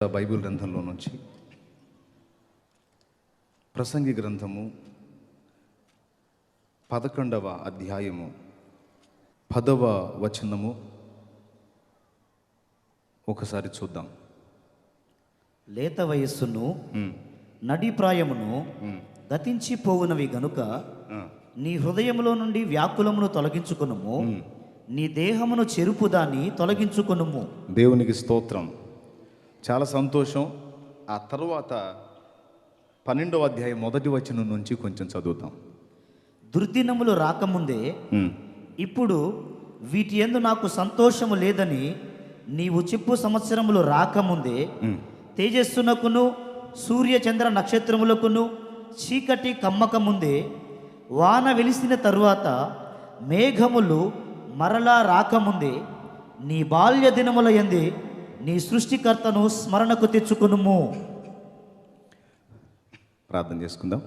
Bible గ్రంథంలో నుంచి ప్రసంగి గ్రంథము 11వ అధ్యాయము 10వ వచనము ఒకసారి చూద్దాం. లేత వయస్సును నడిప్రాయమును గతించిపోవునవి గనుక నీ హృదయములో నుండి వ్యాకులమును తొలగించుకొనుము, నీ దేహమును చెరుపుదాన్ని తొలగించుకొనుము. దేవునికి స్తోత్రం. చాలా సంతోషం. ఆ తరువాత 12వ అధ్యాయం 1వ వచనం నుంచి కొంచెం చదువుతాం. దుర్దినములు రాకముందే ఇప్పుడు వీటి యందు నాకు సంతోషము లేదని నీవు చెప్పు సంవత్సరములు రాకముందే తేజస్సునకును సూర్య చంద్ర నక్షత్రములకును చీకటి కమ్మకముందే వాన వెలిసిన తరువాత మేఘములు మరలా రాకముందే నీ బాల్య దినముల యందే నీ సృష్టికర్తను స్మరణకు తెచ్చుకొనుము. ప్రార్థన చేసుకుందాం.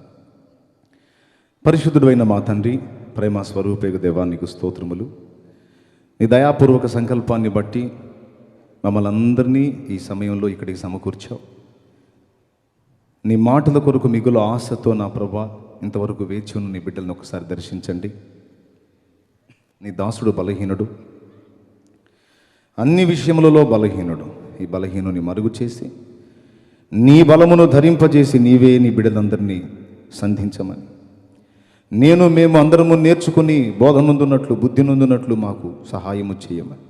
పరిశుద్ధుడైన మా తండ్రి, ప్రేమ స్వరూపేగు దేవా, నీకు స్తోత్రములు. నీ దయాపూర్వక సంకల్పాన్ని బట్టి మమ్మల్ని అందరినీ ఈ సమయంలో ఇక్కడికి సమకూర్చావు. నీ మాటల కొరకు మిగులు ఆశతో నా ప్రభా ఇంతవరకు వేచి ఉన్న నీ బిడ్డలను ఒకసారి దర్శించండి. నీ దాసుడు బలహీనుడు, అన్ని విషయములలో బలహీనుడు. ఈ బలహీనుని మరుగు చేసి నీ బలమును ధరింపజేసి నీవే నీ బిడ్డలందరినీ సంధించమని, మేము అందరము నేర్చుకుని బోధ నొందున్నట్లు బుద్ధి నొందున్నట్లు మాకు సహాయము చేయమని,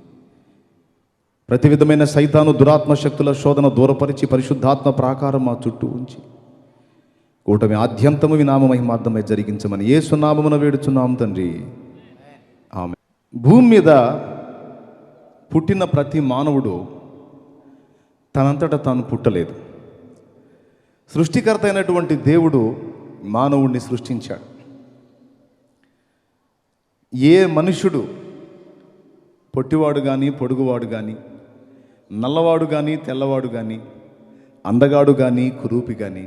ప్రతి విధమైన సైతాను దురాత్మ శక్తుల శోధన దూరపరిచి పరిశుద్ధాత్మ ప్రాకారం మా చుట్టూ ఉంచి కూటమి ఆద్యంతము వినామ మహిమార్థమై జరిగించమని యేసు నామమున వేడుచున్నాం తండ్రి, ఆమె. భూమి మీద పుట్టిన ప్రతి మానవుడు తనంతటా తాను పుట్టలేదు. సృష్టికర్త అయినటువంటి దేవుడు మానవుడిని సృష్టించాడు. ఏ మనుష్యుడు, పొట్టివాడు కానీ పొడుగువాడు కానీ, నల్లవాడు కానీ తెల్లవాడు కానీ, అందగాడు కానీ కురూపి కానీ,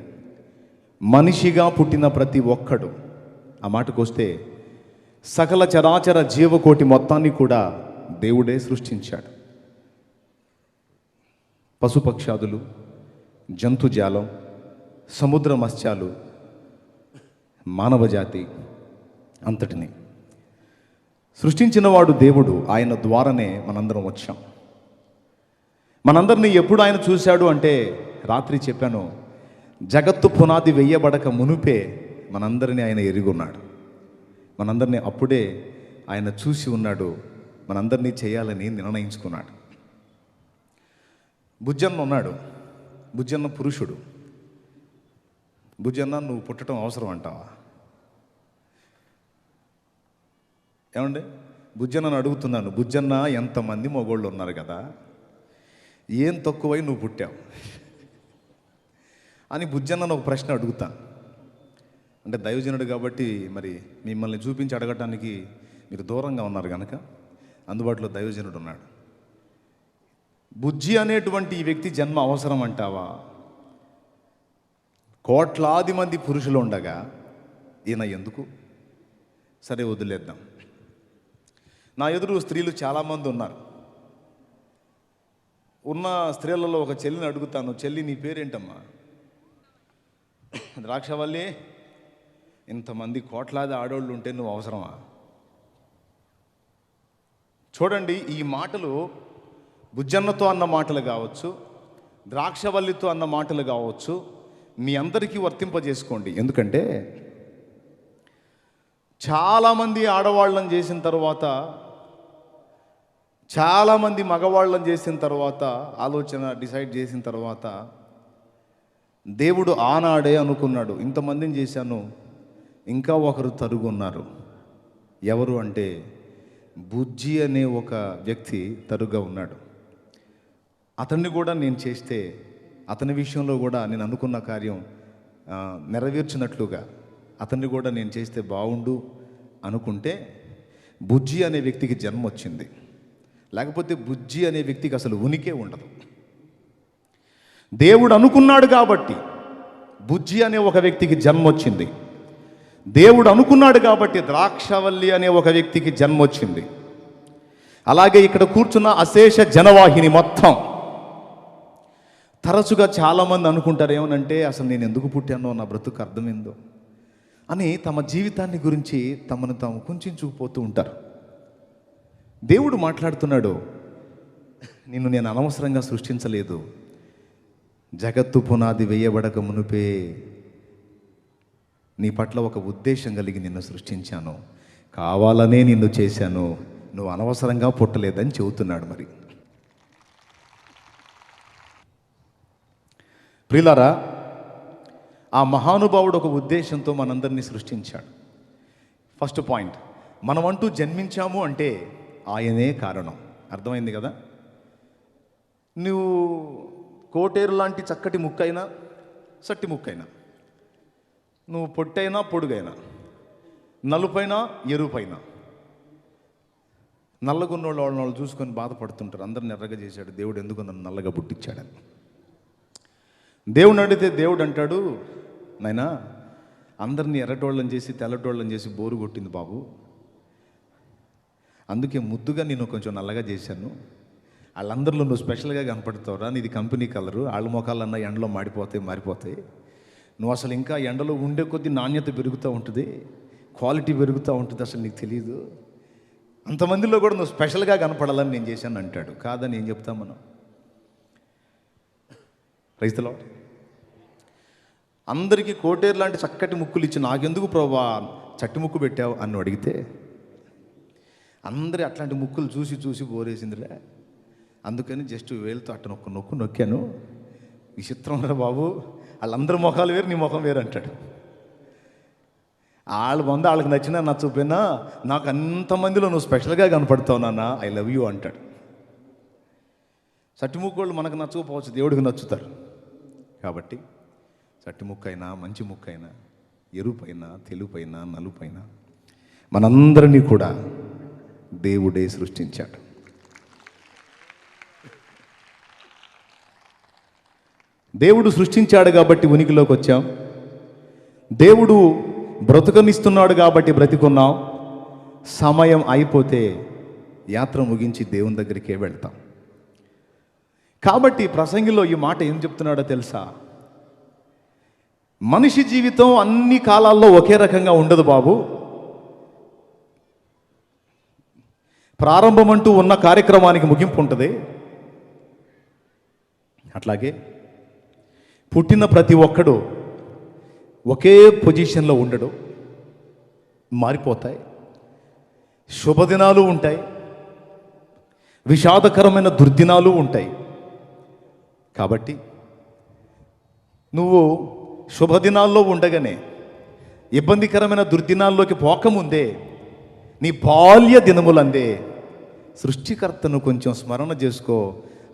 మనిషిగా పుట్టిన ప్రతి ఒక్కడు, ఆ మాటకు వస్తే సకల చరాచర జీవకోటి మొత్తాన్ని కూడా దేవుడే సృష్టించాడు. పశుపక్షాదులు, జంతుజాలం, సముద్ర మత్స్యాలు, మానవజాతి అంతటిని సృష్టించిన వాడు దేవుడు. ఆయన ద్వారానే మనందరం వచ్చాం. మనందరినీ ఎప్పుడు ఆయన చూశాడు అంటే, రాత్రి చెప్పాను, జగత్తు పునాది వెయ్యబడక మునుపే మనందరినీ ఆయన ఎరిగొన్నాడు. మనందరినీ అప్పుడే ఆయన చూసి ఉన్నాడు. మనందరినీ చేయాలని నిర్ణయించుకున్నాడు. బుజ్జన్న ఉన్నాడు. బుజ్జన్న పురుషుడు. బుజ్జన్న, నువ్వు పుట్టడం అవసరం అంటావా? ఏమండి, బుజ్జన్నను అడుగుతున్నాను, బుజ్జన్న, ఎంతమంది మగోళ్ళు ఉన్నారు కదా, ఏం తక్కువై నువ్వు పుట్టావు అని బుజ్జన్నను ఒక ప్రశ్న అడుగుతాను. అంటే దైవజనుడు కాబట్టి మరి మిమ్మల్ని చూపించి అడగటానికి మీరు దూరంగా ఉన్నారు కనుక అందుబాటులో దైవజనుడు ఉన్నాడు. బుజ్జి అనేటువంటి ఈ వ్యక్తి జన్మ అవసరం అంటావా? కోట్లాది మంది పురుషులు ఉండగా ఈయన ఎందుకు? సరే, వదిలేద్దాం. నా ఎదురు స్త్రీలు చాలామంది ఉన్నారు. ఉన్న స్త్రీలలో ఒక చెల్లిని అడుగుతాను, చెల్లి నీ పేరేంటమ్మా? ద్రాక్షవల్లి, ఇంతమంది కోట్లాది ఆడోళ్ళు ఉంటే నువ్వు అవసరమా? చూడండి, ఈ మాటలు బుజ్జన్నతో అన్న మాటలు కావచ్చు, ద్రాక్షవల్లితో అన్న మాటలు కావచ్చు, మీ అందరికీ వర్తింపజేసుకోండి. ఎందుకంటే చాలామంది ఆడవాళ్ళని చేసిన తర్వాత, చాలామంది మగవాళ్ళని చేసిన తర్వాత, ఆలోచన డిసైడ్ చేసిన తర్వాత దేవుడు ఆనాడే అనుకున్నాడు, ఇంతమందిని చేశాను, ఇంకా ఒకరు తరుగున్నారు. ఎవరు అంటే బుజ్జి అనే ఒక వ్యక్తి తరుగా ఉన్నాడు. అతన్ని కూడా నేను చేస్తే, అతని విషయంలో కూడా నేను అనుకున్న కార్యం నెరవేర్చినట్లుగా అతన్ని కూడా నేను చేస్తే బాగుండు అనుకుంటే బుజ్జి అనే వ్యక్తికి జన్మ వచ్చింది. లేకపోతే బుజ్జి అనే వ్యక్తికి అసలు ఉనికే ఉండదు. దేవుడు అనుకున్నాడు కాబట్టి బుజ్జి అనే ఒక వ్యక్తికి జన్మ వచ్చింది. దేవుడు అనుకున్నాడు కాబట్టి ద్రాక్షవల్లి అనే ఒక వ్యక్తికి జన్మ వచ్చింది. అలాగే ఇక్కడ కూర్చున్న అశేష జనవాహిని మొత్తం తరచుగా చాలామంది అనుకుంటారు ఏమనంటే, అసలు నేను ఎందుకు పుట్టానో, నా బ్రతుకు అర్థమైందో అని తమ జీవితాన్ని గురించి తమను తాము కుంచుకుపోతూ ఉంటారు. దేవుడు మాట్లాడుతున్నాడు, నిన్ను నేను అనవసరంగా సృష్టించలేదు. జగత్తు పునాది వేయబడక మునుపే నీ పట్ల ఒక ఉద్దేశం కలిగి నిన్ను సృష్టించాను, కావాలనే నిన్ను చేశాను, నువ్వు అనవసరంగా పుట్టలేదని చెబుతున్నాడు. మరి ప్రియులారా, ఆ మహానుభావుడు ఒక ఉద్దేశంతో మనందరినీ సృష్టించాడు. ఫస్ట్ పాయింట్, మనమంటూ జన్మించాము అంటే ఆయనే కారణం. అర్థమైంది కదా? నువ్వు కోటేరు లాంటి చక్కటి ముక్కైనా, సట్టి ముక్కైనా, నువ్వు పొట్టైనా పొడుగైనా, నలుపైనా ఎరుపైనా, నల్లగున్నోళ్ళు వాళ్ళు చూసుకొని బాధపడుతుంటారు. అందరిని ఎర్రగా చేశాడు దేవుడు, ఎందుకు నన్ను నల్లగా పుట్టించాడని. దేవుడు అడిగితే దేవుడు అంటాడు, నాయనా అందరినీ ఎర్రటోళ్ళని చేసి తెల్లటోళ్ళని చేసి బోరు కొట్టింది బాబు, అందుకే ముద్దుగా నేను కొంచెం నల్లగా చేశాను. వాళ్ళందరిలో నువ్వు స్పెషల్గా కనపడతావురా, నీది కంపెనీ కలరు, వాళ్ళ మొఖాలన్నా ఎండలో మారిపోతాయి. నువ్వు అసలు ఇంకా ఎండలో ఉండే కొద్దీ నాణ్యత పెరుగుతూ ఉంటుంది, క్వాలిటీ పెరుగుతూ ఉంటుంది, అసలు నీకు తెలియదు. అంతమందిలో కూడా నువ్వు స్పెషల్గా కనపడాలని నేను చేశాను అంటాడు. కాదని ఏం చెప్తాం మనం? రైతులో అందరికీ కోటేరు లాంటి చక్కటి ముక్కులు ఇచ్చి నాకెందుకు ప్రభా చట్టి ముక్కు పెట్టావు అని అడిగితే, అందరి అట్లాంటి ముక్కులు చూసి బోరేసిందిలే, అందుకని జస్ట్ వేలుతో అట్ట నొక్కు నొక్కాను. విచిత్రం రా బాబు, వాళ్ళందరి ముఖాలు వేరు, నీ ముఖం వేరు అంటాడు. వాళ్ళ మంది వాళ్ళకి నచ్చినా నచ్చకపోయినా నాకు అంతమందిలో నువ్వు స్పెషల్గా కనపడతావు నాన్న, ఐ లవ్ యూ అంటాడు. చట్టిముక్కోళ్ళు మనకు నచ్చకపోవచ్చు, దేవుడికి నచ్చుతారు. కాబట్టి చట్టిముక్కైనా మంచి ముక్కైనా, ఎరుపైనా తెలుపైనా నలుపైనా మనందరినీ కూడా దేవుడే సృష్టించాడు. దేవుడు సృష్టించాడు కాబట్టి ఉనికిలోకి వచ్చాం. దేవుడు బ్రతుకనిస్తున్నాడు కాబట్టి బ్రతికున్నాం. సమయం అయిపోతే యాత్ర ముగించి దేవుని దగ్గరికే వెళ్తాం. కాబట్టి ప్రసంగిలో ఈ మాట ఏం చెప్తున్నాడో తెలుసా? మనిషి జీవితం అన్ని కాలాల్లో ఒకే రకంగా ఉండదు బాబు. ప్రారంభం అంటూ ఉన్న కార్యక్రమానికి ముగింపు ఉంటుంది. అట్లాగే పుట్టిన ప్రతి ఒక్కడు ఒకే పొజిషన్లో ఉండడు, మారిపోతాయి. శుభదినాలు ఉంటాయి, విషాదకరమైన దుర్దినాలు ఉంటాయి. కాబట్టి నువ్వు శుభదినాల్లో ఉండగానే ఇబ్బందికరమైన దుర్దినాల్లోకి పోకముందే నీ బాల్య దినములందే సృష్టికర్తను కొంచెం స్మరణ చేసుకో.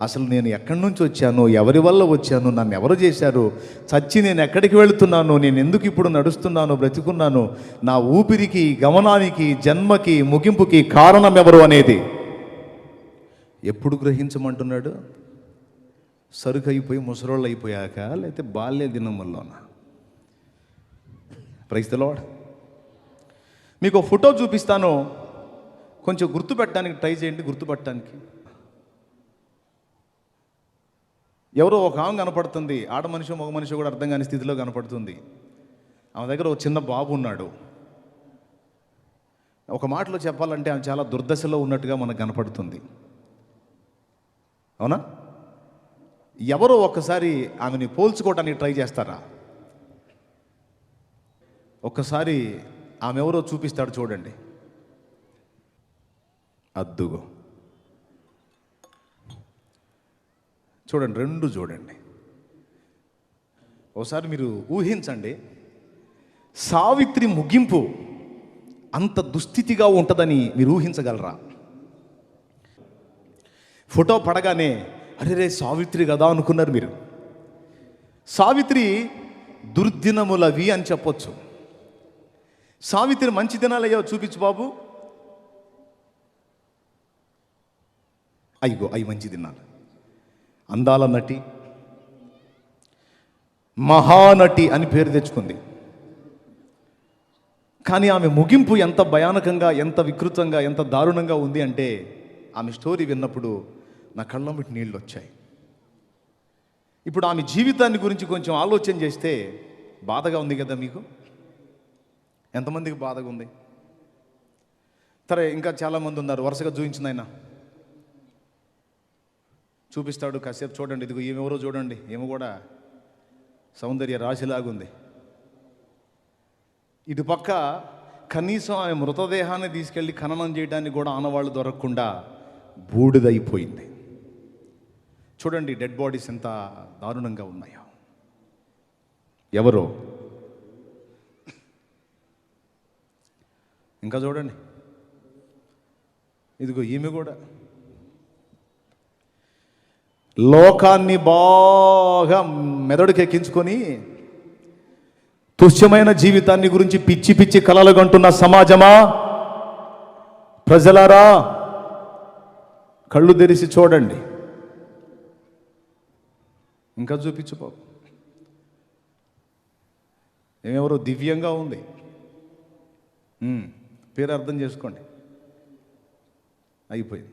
అసలు నేను ఎక్కడి నుంచి వచ్చాను, ఎవరి వల్ల వచ్చాను, నన్ను ఎవరు చేశారు, చచ్చి నేను ఎక్కడికి వెళుతున్నాను, నేను ఎందుకు ఇప్పుడు నడుస్తున్నాను, బ్రతికున్నాను, నా ఊపిరికి, గమనానికి, జన్మకి, ముగింపుకి కారణం ఎవరు అనేది ఎప్పుడు గ్రహించమంటున్నాడు? సరుకు అయిపోయి ముసరోళ్ళు అయిపోయాక, లేకపోతే బాల్య దినముల్లోనా? Praise the lord. మీకు ఒక ఫోటో చూపిస్తాను, కొంచెం గుర్తుపెట్టడానికి ట్రై చేయండి. గుర్తుపట్టడానికి ఎవరో ఒక ఆమె కనపడుతుంది, ఆడ మనిషి మగ మనిషి కూడా అర్థం కాని స్థితిలో కనపడుతుంది. ఆమె దగ్గర ఒక చిన్న బాబు ఉన్నాడు. ఒక మాటలో చెప్పాలంటే ఆమె చాలా దుర్దశలో ఉన్నట్టుగా మనకు కనపడుతుంది. అవునా? ఎవరో ఒక్కసారి ఆమెని పోల్చుకోవడానికి ట్రై చేస్తారా? ఒక్కసారి ఆమె ఎవరో చూపిస్తాడు, చూడండి. అద్దుగో చూడండి, రెండు చూడండి. ఒకసారి మీరు ఊహించండి, సావిత్రి ముగింపు అంత దుస్థితిగా ఉంటుందని మీరు ఊహించగలరా? ఫోటో పడగానే అరే రే సావిత్రి కదా అనుకున్నారు మీరు. సావిత్రి దుర్దినములవి అని చెప్పొచ్చు. సావిత్రి మంచి దినాలు అయ్యో చూపించు బాబు. అయ్యో అవి మంచి దినాలు. అందాల నటి, మహానటి అని పేరు తెచ్చుకుంది. కానీ ఆమె ముగింపు ఎంత భయానకంగా, ఎంత వికృతంగా, ఎంత దారుణంగా ఉంది అంటే, ఆమె స్టోరీ విన్నప్పుడు నా కళ్ళ మిటి నీళ్ళు వచ్చాయి. ఇప్పుడు ఆమె జీవితాన్ని గురించి కొంచెం ఆలోచన చేస్తే బాధగా ఉంది కదా మీకు? ఎంతమందికి బాధగా ఉంది? సరే, ఇంకా చాలామంది ఉన్నారు. వరుసగా చూపించింది ఆయన చూపిస్తాడు. కాసేపు చూడండి, ఇదిగో ఈమె ఎవరో చూడండి, ఈమె కూడా సౌందర్య రాశిలాగుంది. ఇటు పక్క కనీసం ఆమె మృతదేహాన్ని తీసుకెళ్ళి ఖననం చేయడానికి కూడా ఆనవాళ్ళు దొరకకుండా బూడిదైపోయింది. చూడండి డెడ్ బాడీస్ ఎంత దారుణంగా ఉన్నాయో. ఎవరో ఇంకా చూడండి, ఇదిగో ఈమె కూడా లోకాన్ని బాగా మెదడుకెక్కించుకొని తుచ్చమైన జీవితాన్ని గురించి పిచ్చి పిచ్చి కలలు కంటున్న సమాజమా, ప్రజలారా కళ్ళు తెరిచి చూడండి. ఇంకా చూపించు బాబు. ఏమెవరో దివ్యంగా ఉంది. పేరు అర్థం చేసుకోండి. అయిపోయింది.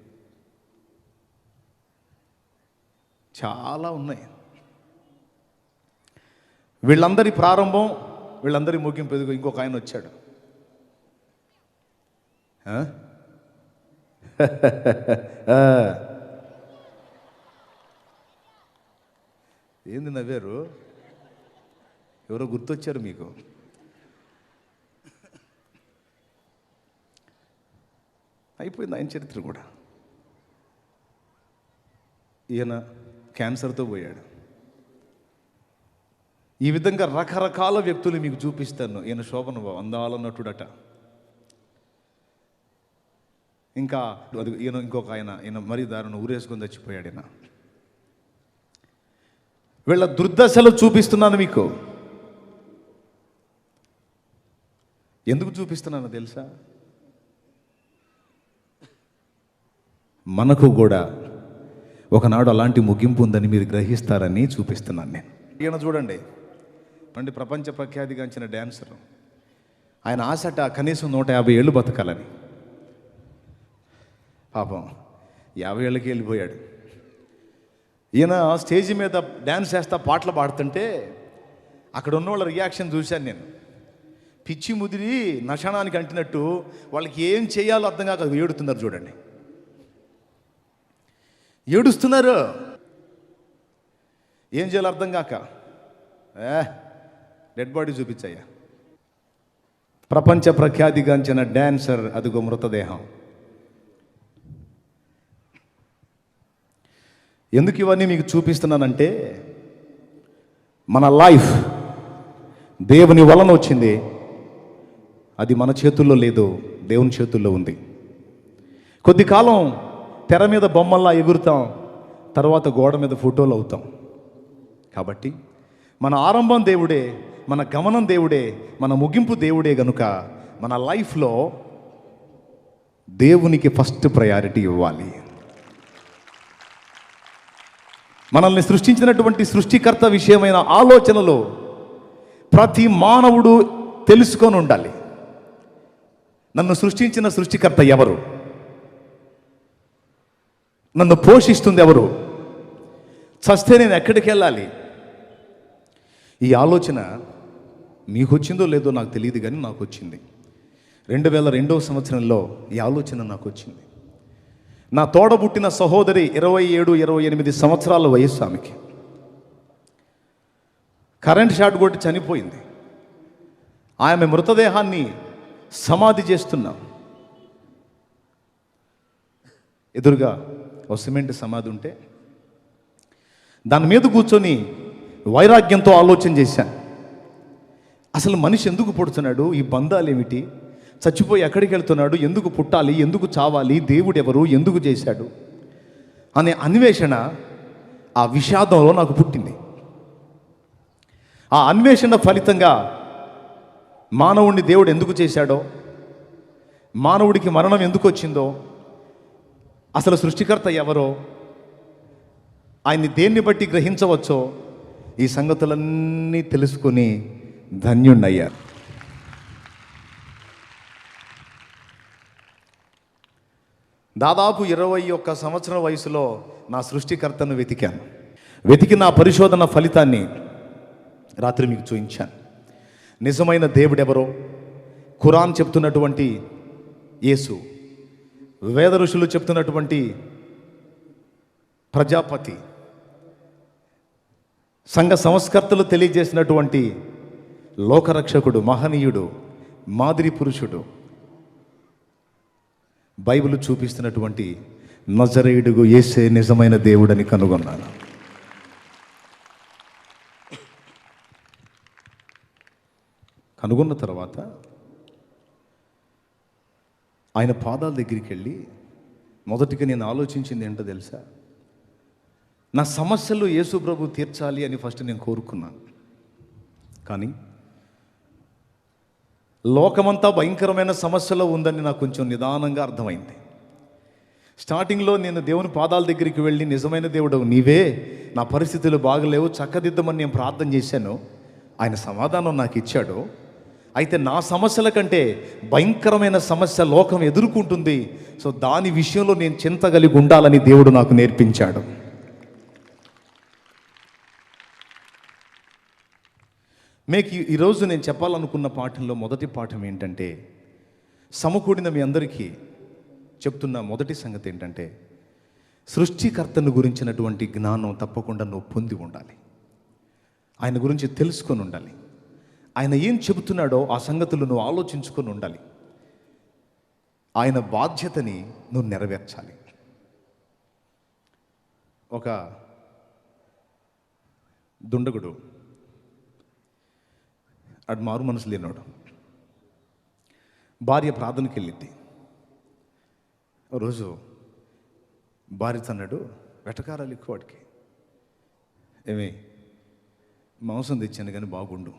చాలా ఉన్నాయి. వీళ్ళందరి ప్రారంభం, వీళ్ళందరి ముగింపు. ఎదుగు ఇంకొక ఆయన వచ్చాడు. ఏంది నవ్వారు? ఎవరో గుర్తొచ్చారు మీకు? అయిపోయింది ఆయన చరిత్ర కూడా. ఈయన క్యాన్సర్తో పోయాడు. ఈ విధంగా రకరకాల వ్యక్తులు మీకు చూపిస్తాను. ఈయన శోభన అందాల నటుడట. ఇంకా అది ఈయన ఇంకొక ఈయన మరీ దారుణం, ఊరేసుకొని చచ్చిపోయాడు. ఈయన వీళ్ళ దుర్దశలు చూపిస్తున్నాను మీకు. ఎందుకు చూపిస్తున్నాను తెలుసా? మనకు కూడా ఒకనాడు అలాంటి ముగింపు ఉందని మీరు గ్రహిస్తారని చూపిస్తున్నాను నేను. ఈయన చూడండి, అంటే ప్రపంచ ప్రఖ్యాతిగాంచిన డ్యాన్సర్. ఆయన ఆశట కనీసం 150 ఏళ్ళు బతకాలని. పాపం 50 ఏళ్ళకి వెళ్ళిపోయాడు. ఈయన స్టేజ్ మీద డ్యాన్స్ చేస్తా పాటలు పాడుతుంటే అక్కడ ఉన్న వాళ్ళ రియాక్షన్ చూశాను నేను. పిచ్చి ముదిరి నషానానికి అంటినట్టు వాళ్ళకి ఏం చేయాలో అర్థం కాక ఏడుతున్నారు. చూడండి, ఏడుస్తున్నారు. ఏం చేయాలో అర్థం కాక డెడ్ బాడీ చూపించాయా. ప్రపంచ ప్రఖ్యాతిగాంచిన డ్యాన్సర్, అదిగో మృతదేహం. ఎందుకు ఇవన్నీ మీకు చూపిస్తున్నానంటే, మన లైఫ్ దేవుని వలన వచ్చింది. అది మన చేతుల్లో లేదు, దేవుని చేతుల్లో ఉంది. కొద్ది కాలం తెర మీద బొమ్మల్లా ఎగురుతాం, తర్వాత గోడ మీద ఫోటోలు అవుతాం. కాబట్టి మన ఆరంభం దేవుడే, మన గమనం దేవుడే, మన ముగింపు దేవుడే. గనుక మన లైఫ్లో దేవునికి ఫస్ట్ ప్రయారిటీ ఇవ్వాలి. మనల్ని సృష్టించినటువంటి సృష్టికర్త విషయమైన ఆలోచనలు ప్రతి మానవుడు తెలుసుకొని ఉండాలి. నన్ను సృష్టించిన సృష్టికర్త ఎవరు? నన్ను పోషిస్తుంది ఎవరు? చస్తే నేను ఎక్కడికి వెళ్ళాలి? ఈ ఆలోచన మీకు వచ్చిందో లేదో నాకు తెలియదు, కానీ నాకు వచ్చింది. 2002వ సంవత్సరంలో ఈ ఆలోచన నాకు వచ్చింది. నా తోడబుట్టిన సహోదరి 27-28 సంవత్సరాల వయస్సు ఆమెకి. కరెంట్ షాట్ కొట్టి చనిపోయింది. ఆమె మృతదేహాన్ని సమాధి చేస్తున్నాం. ఎదురుగా ఒక సిమెంట్ సమాధి ఉంటే దాని మీద కూర్చొని వైరాగ్యంతో ఆలోచన చేశాను. అసలు మనిషి ఎందుకు పుడుతున్నాడు? ఈ బంధాలు ఏమిటి? చచ్చిపోయి ఎక్కడికి వెళ్తున్నాడు? ఎందుకు పుట్టాలి? ఎందుకు చావాలి? దేవుడు ఎవరు? ఎందుకు చేశాడు అనే అన్వేషణ ఆ విషాదంలో నాకు పుట్టింది. ఆ అన్వేషణ ఫలితంగా మానవుడిని దేవుడు ఎందుకు చేశాడో, మానవుడికి మరణం ఎందుకు వచ్చిందో, అసలు సృష్టికర్త ఎవరో, ఆయన్ని దేన్ని బట్టి గ్రహించవచ్చో, ఈ సంగతులన్నీ తెలుసుకొని ధన్యుణ్ణయ్యారు. దాదాపు 21 సంవత్సరం వయసులో నా సృష్టికర్తను వెతికాను. వెతికిన ఆ పరిశోధన ఫలితాన్ని రాత్రి మీకు చూపించాను. నిజమైన దేవుడెవరో ఖురాన్ చెప్తున్నటువంటి యేసు, వేద ఋషులు చెప్తున్నటువంటి ప్రజాపతి, సంఘ సంస్కర్తలు తెలియజేసినటువంటి లోకరక్షకుడు, మహనీయుడు, మాదిరి పురుషుడు, బైబిల్ చూపిస్తున్నటువంటి నజరేయుడు యేసే నిజమైన దేవుడని కనుగొన్నాను. కనుగొన్న తర్వాత ఆయన పాదాల దగ్గరికి వెళ్ళి మొదటిగా నేను ఆలోచించింది ఏంటో తెలుసా? నా సమస్యలు యేసు ప్రభు తీర్చాలి అని ఫస్ట్ నేను కోరుకున్నాను. కానీ లోకమంతా భయంకరమైన సమస్యలో ఉందని నాకు కొంచెం నిదానంగా అర్థమైంది. స్టార్టింగ్లో నేను దేవుని పాదాల దగ్గరికి వెళ్ళి, నిజమైన దేవుడు నీవే, నా పరిస్థితులు బాగలేవు, చక్కదిద్దమని నేను ప్రార్థన చేశాను. ఆయన సమాధానం నాకు ఇచ్చాడు. అయితే నా సమస్యల కంటే భయంకరమైన సమస్య లోకం ఎదుర్కొంటుంది. సో దాని విషయంలో నేను చింత కలిగి ఉండాలని దేవుడు నాకు నేర్పించాడు. మీకు ఈరోజు నేను చెప్పాలనుకున్న పాఠంలో మొదటి పాఠం ఏంటంటే, సమకూడిన మీ అందరికీ చెప్తున్న మొదటి సంగతి ఏంటంటే, సృష్టికర్తను గురించినటువంటి జ్ఞానం తప్పకుండా నువ్వు పొంది ఉండాలి. ఆయన గురించి తెలుసుకొని ఉండాలి. ఆయన ఏం చెబుతున్నాడో ఆ సంగతులు నువ్వు ఆలోచించుకొని ఉండాలి. ఆయన బాధ్యతని నువ్వు నెరవేర్చాలి. ఒక దుండగుడు, అటు మారు మనసు లేనాడు, భార్య ప్రార్థనకి వెళ్ళింది. రోజు భార్య అన్నాడు, వెటకారాలు ఎక్కువ వాడికి, ఏమి మాంసం తెచ్చాను కానీ బాగుండు,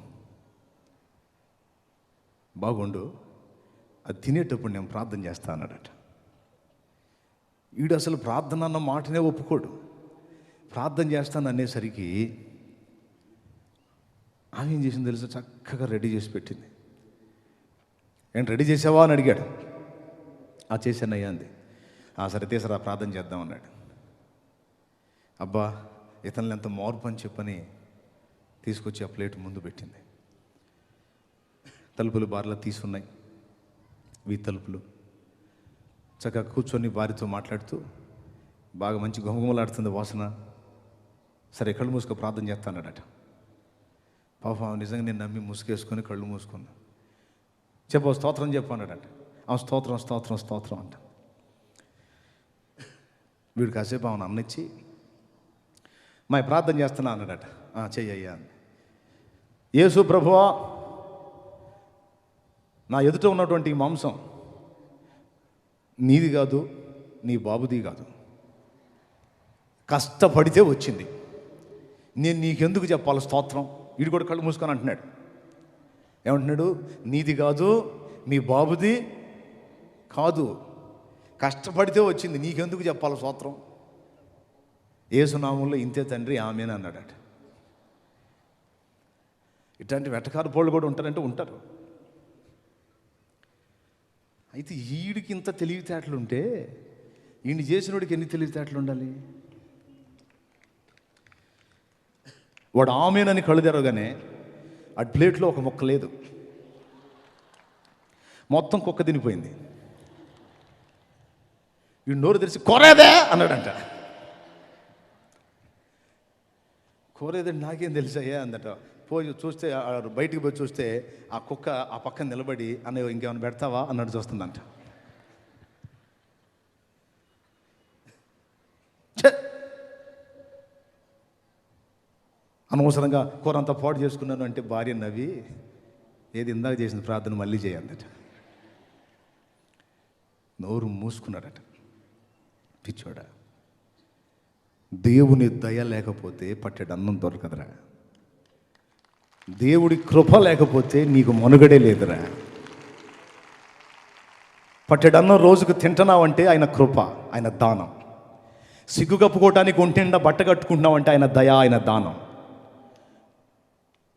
అది తినేటప్పుడు నేను ప్రార్థన చేస్తా అన్నాడట. వీడు అసలు ప్రార్థన అన్న మాటనే ఒప్పుకోడు. ప్రార్థన చేస్తాను అనేసరికి ఆమె ఏం చేసింది తెలుసు, చక్కగా రెడీ చేసి పెట్టింది. ఏంటి రెడీ చేసావా అని అడిగాడు. చేశానయ్యా అంది. సరే తీసరా ప్రార్థన చేద్దాం అన్నాడు. అబ్బా ఇతనులు ఎంత మార్పు అని చెప్పని తీసుకొచ్చి ఆ ప్లేట్ ముందు పెట్టింది. తలుపులు బార్లా తీసున్నాయి, తలుపులు. చక్కగా కూర్చొని భార్యతో మాట్లాడుతూ, బాగా మంచి గుమగుమలాడుతుంది వాసన. సరే కళ్ళు మూసుకో ప్రార్థన చేస్తానడట. పాపం నిజంగా నేను నమ్మి ముసుగేసుకొని కళ్ళు మూసుకున్నా. చెప్పు స్తోత్రం చెప్పు అన్నాడట. స్తోత్రం స్తోత్రం స్తోత్రం అంట. వీడు కాసేపు ఆమెను అన్నిచ్చి, మా ప్రార్థన చేస్తున్నా అన్నాడట. చెయ్యయ్యా అంది. యేసు ప్రభువా, నా ఎదుట ఉన్నటువంటి ఈ మాంసం నీది కాదు, నీ బాబుది కాదు, కష్టపడితే వచ్చింది. నేను నీకెందుకు చెప్పాలి స్తోత్రం? వీడు కూడా కళ్ళు మూసుకొని అంటున్నాడు. ఏమంటున్నాడు? నీది కాదు, మీ బాబుది కాదు, కష్టపడితే వచ్చింది, నీకెందుకు చెప్పాలి స్తోత్రం? యేసునామంలో ఇంతే తండ్రి ఆమేన్ అన్నాడట. ఇట్లాంటి వెటకారు పోళ్ళు కూడా ఉంటారంటే ఉంటారు. అయితే వీడికి ఇంత తెలివితేటలు ఉంటే ఈయన చేసినోడికి ఎన్ని తెలివితేటలు ఉండాలి? వాడు ఆమేనని కళ్ళు తెరవగానే ఆ ప్లేట్లో ఒక ముక్క లేదు, మొత్తం కుక్క తినిపోయింది. వీడు నోరు తెరిచి కొరేదే అన్నాడంట. కోరేదంటే నాకేం తెలుసయ్యా అందట. పోయి చూస్తే, బయటికి పోయి చూస్తే ఆ కుక్క ఆ పక్కన నిలబడి, అన్న ఇంకేమైనా పెడతావా అన్నట్టు చూస్తుందంట. అనవసరంగా కూర అంతా పాడు చేసుకున్నాను అంటే భార్య నవ్వి, ఏది ఇందాక చేసిన ప్రార్థన మళ్ళీ చేయాలట. నోరు మూసుకున్నాడట. పిచ్చోడా, దేవుని దయ లేకపోతే పట్టెడు అన్నం దొరకదురా. దేవుడి కృప లేకపోతే నీకు మనుగడే లేదురా. పట్టెడన్నం రోజుకు తింటున్నావంటే ఆయన కృప, ఆయన దానం. సిగ్గు కప్పుకోవటానికి ఒంటిండా బట్ట కట్టుకుంటున్నావంటే ఆయన దయ, ఆయన దానం.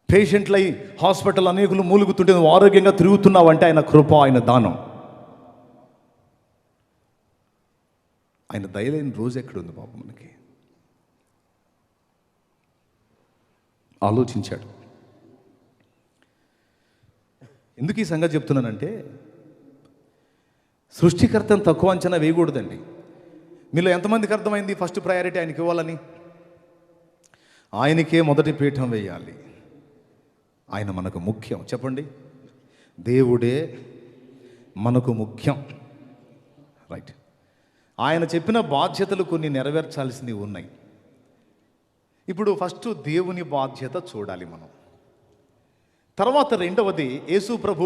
పేషెంట్లై హాస్పిటల్ అనేకులు మూలుగుతుంటే నువ్వు ఆరోగ్యంగా తిరుగుతున్నావంటే ఆయన కృప, ఆయన దానం. ఆయన దయలేని రోజు ఎక్కడుంది బాబు మనకి? ఆలోచించాడు. ఎందుకు ఈ సంగతి చెప్తున్నానంటే, సృష్టికర్తను తక్కువ అంచనా వేయకూడదండి. మీలో ఎంతమందికి అర్థమైంది ఫస్ట్ ప్రయారిటీ ఆయనకి ఇవ్వాలని? ఆయనకే మొదటి పీఠం వేయాలి. ఆయన మనకు ముఖ్యం. చెప్పండి, దేవుడే మనకు ముఖ్యం. రైట్. ఆయన చెప్పిన బాధ్యతలు కొన్ని నెరవేర్చాల్సినవి ఉన్నాయి. ఇప్పుడు ఫస్ట్ దేవుని బాధ్యత చూడాలి మనం. తర్వాత రెండవది, యేసు ప్రభు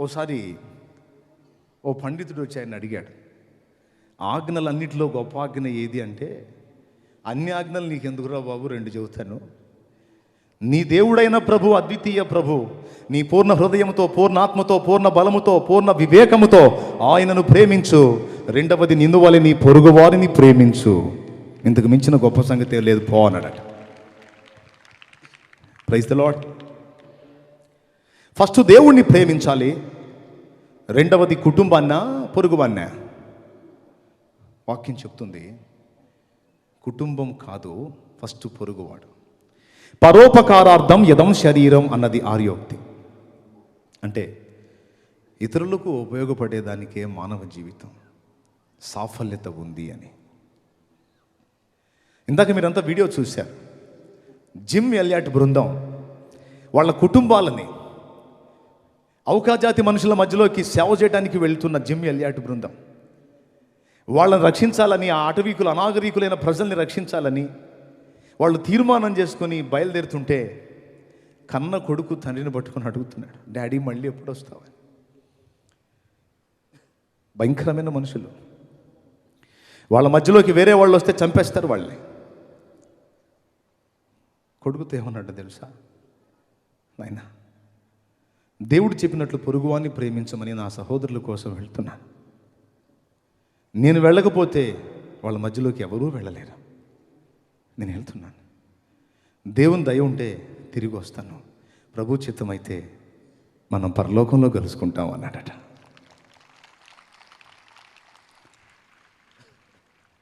ఓసారి ఓ పండితుడు వచ్చి ఆయన అడిగాడు, ఆజ్ఞలన్నిటిలో గొప్ప ఆజ్ఞ ఏది అంటే, అన్ని ఆజ్ఞలు నీకెందుకురా బాబు, రెండు చెబుతాను. నీ దేవుడైన ప్రభు, అద్వితీయ ప్రభు, నీ పూర్ణ హృదయంతో, పూర్ణాత్మతో, పూర్ణ బలముతో, పూర్ణ వివేకముతో ఆయనను ప్రేమించు. రెండవది, నిన్ను వలె నీ పొరుగు వారిని ప్రేమించు. ఇంతకు మించిన గొప్ప సంగతి లేదు పో అన్నాడట. Praise the lord. ఫస్ట్ దేవుణ్ణి ప్రేమించాలి. రెండవది కుటుంబాన్న, పొరుగువాన్న. వాక్యం చెప్తుంది కుటుంబం కాదు, ఫస్ట్ పొరుగువాడు. పరోపకారార్థం యదం శరీరం అన్నది ఆర్యోక్తి. అంటే ఇతరులకు ఉపయోగపడేదానికే మానవ జీవితం సాఫల్యత ఉంది అని. ఇందాక మీరంతా వీడియో చూశారు. జిమ్ ఎలియాట్ బృందం వాళ్ళ కుటుంబాలని ఔకాజాతి మనుషుల మధ్యలోకి సేవ చేయడానికి వెళ్తున్న జిమ్ ఎలియాట్ బృందం వాళ్ళని రక్షించాలని, ఆ అటవీకులు అనాగరికులైన ప్రజల్ని రక్షించాలని వాళ్ళు తీర్మానం చేసుకొని బయలుదేరుతుంటే కన్న కొడుకు తండ్రిని పట్టుకొని అడుగుతున్నాడు, డాడీ మళ్ళీ ఎప్పుడు వస్తావని. భయంకరమైన మనుషులు. వాళ్ళ మధ్యలోకి వేరే వాళ్ళు వస్తే చంపేస్తారు వాళ్ళని. కొడుకుతో ఏమన్నాడు తెలుసా, నాయనా దేవుడు చెప్పినట్లు పొరుగువాన్ని ప్రేమించమని నా సహోదరుల కోసం వెళ్తున్నాను. నేను వెళ్ళకపోతే వాళ్ళ మధ్యలోకి ఎవరూ వెళ్ళలేరు. నేను వెళ్తున్నాను. దేవుని దయ ఉంటే తిరిగి వస్తాను. ప్రభు చిత్తమైతే మనం పరలోకంలో కలుసుకుంటాం అన్నాడట.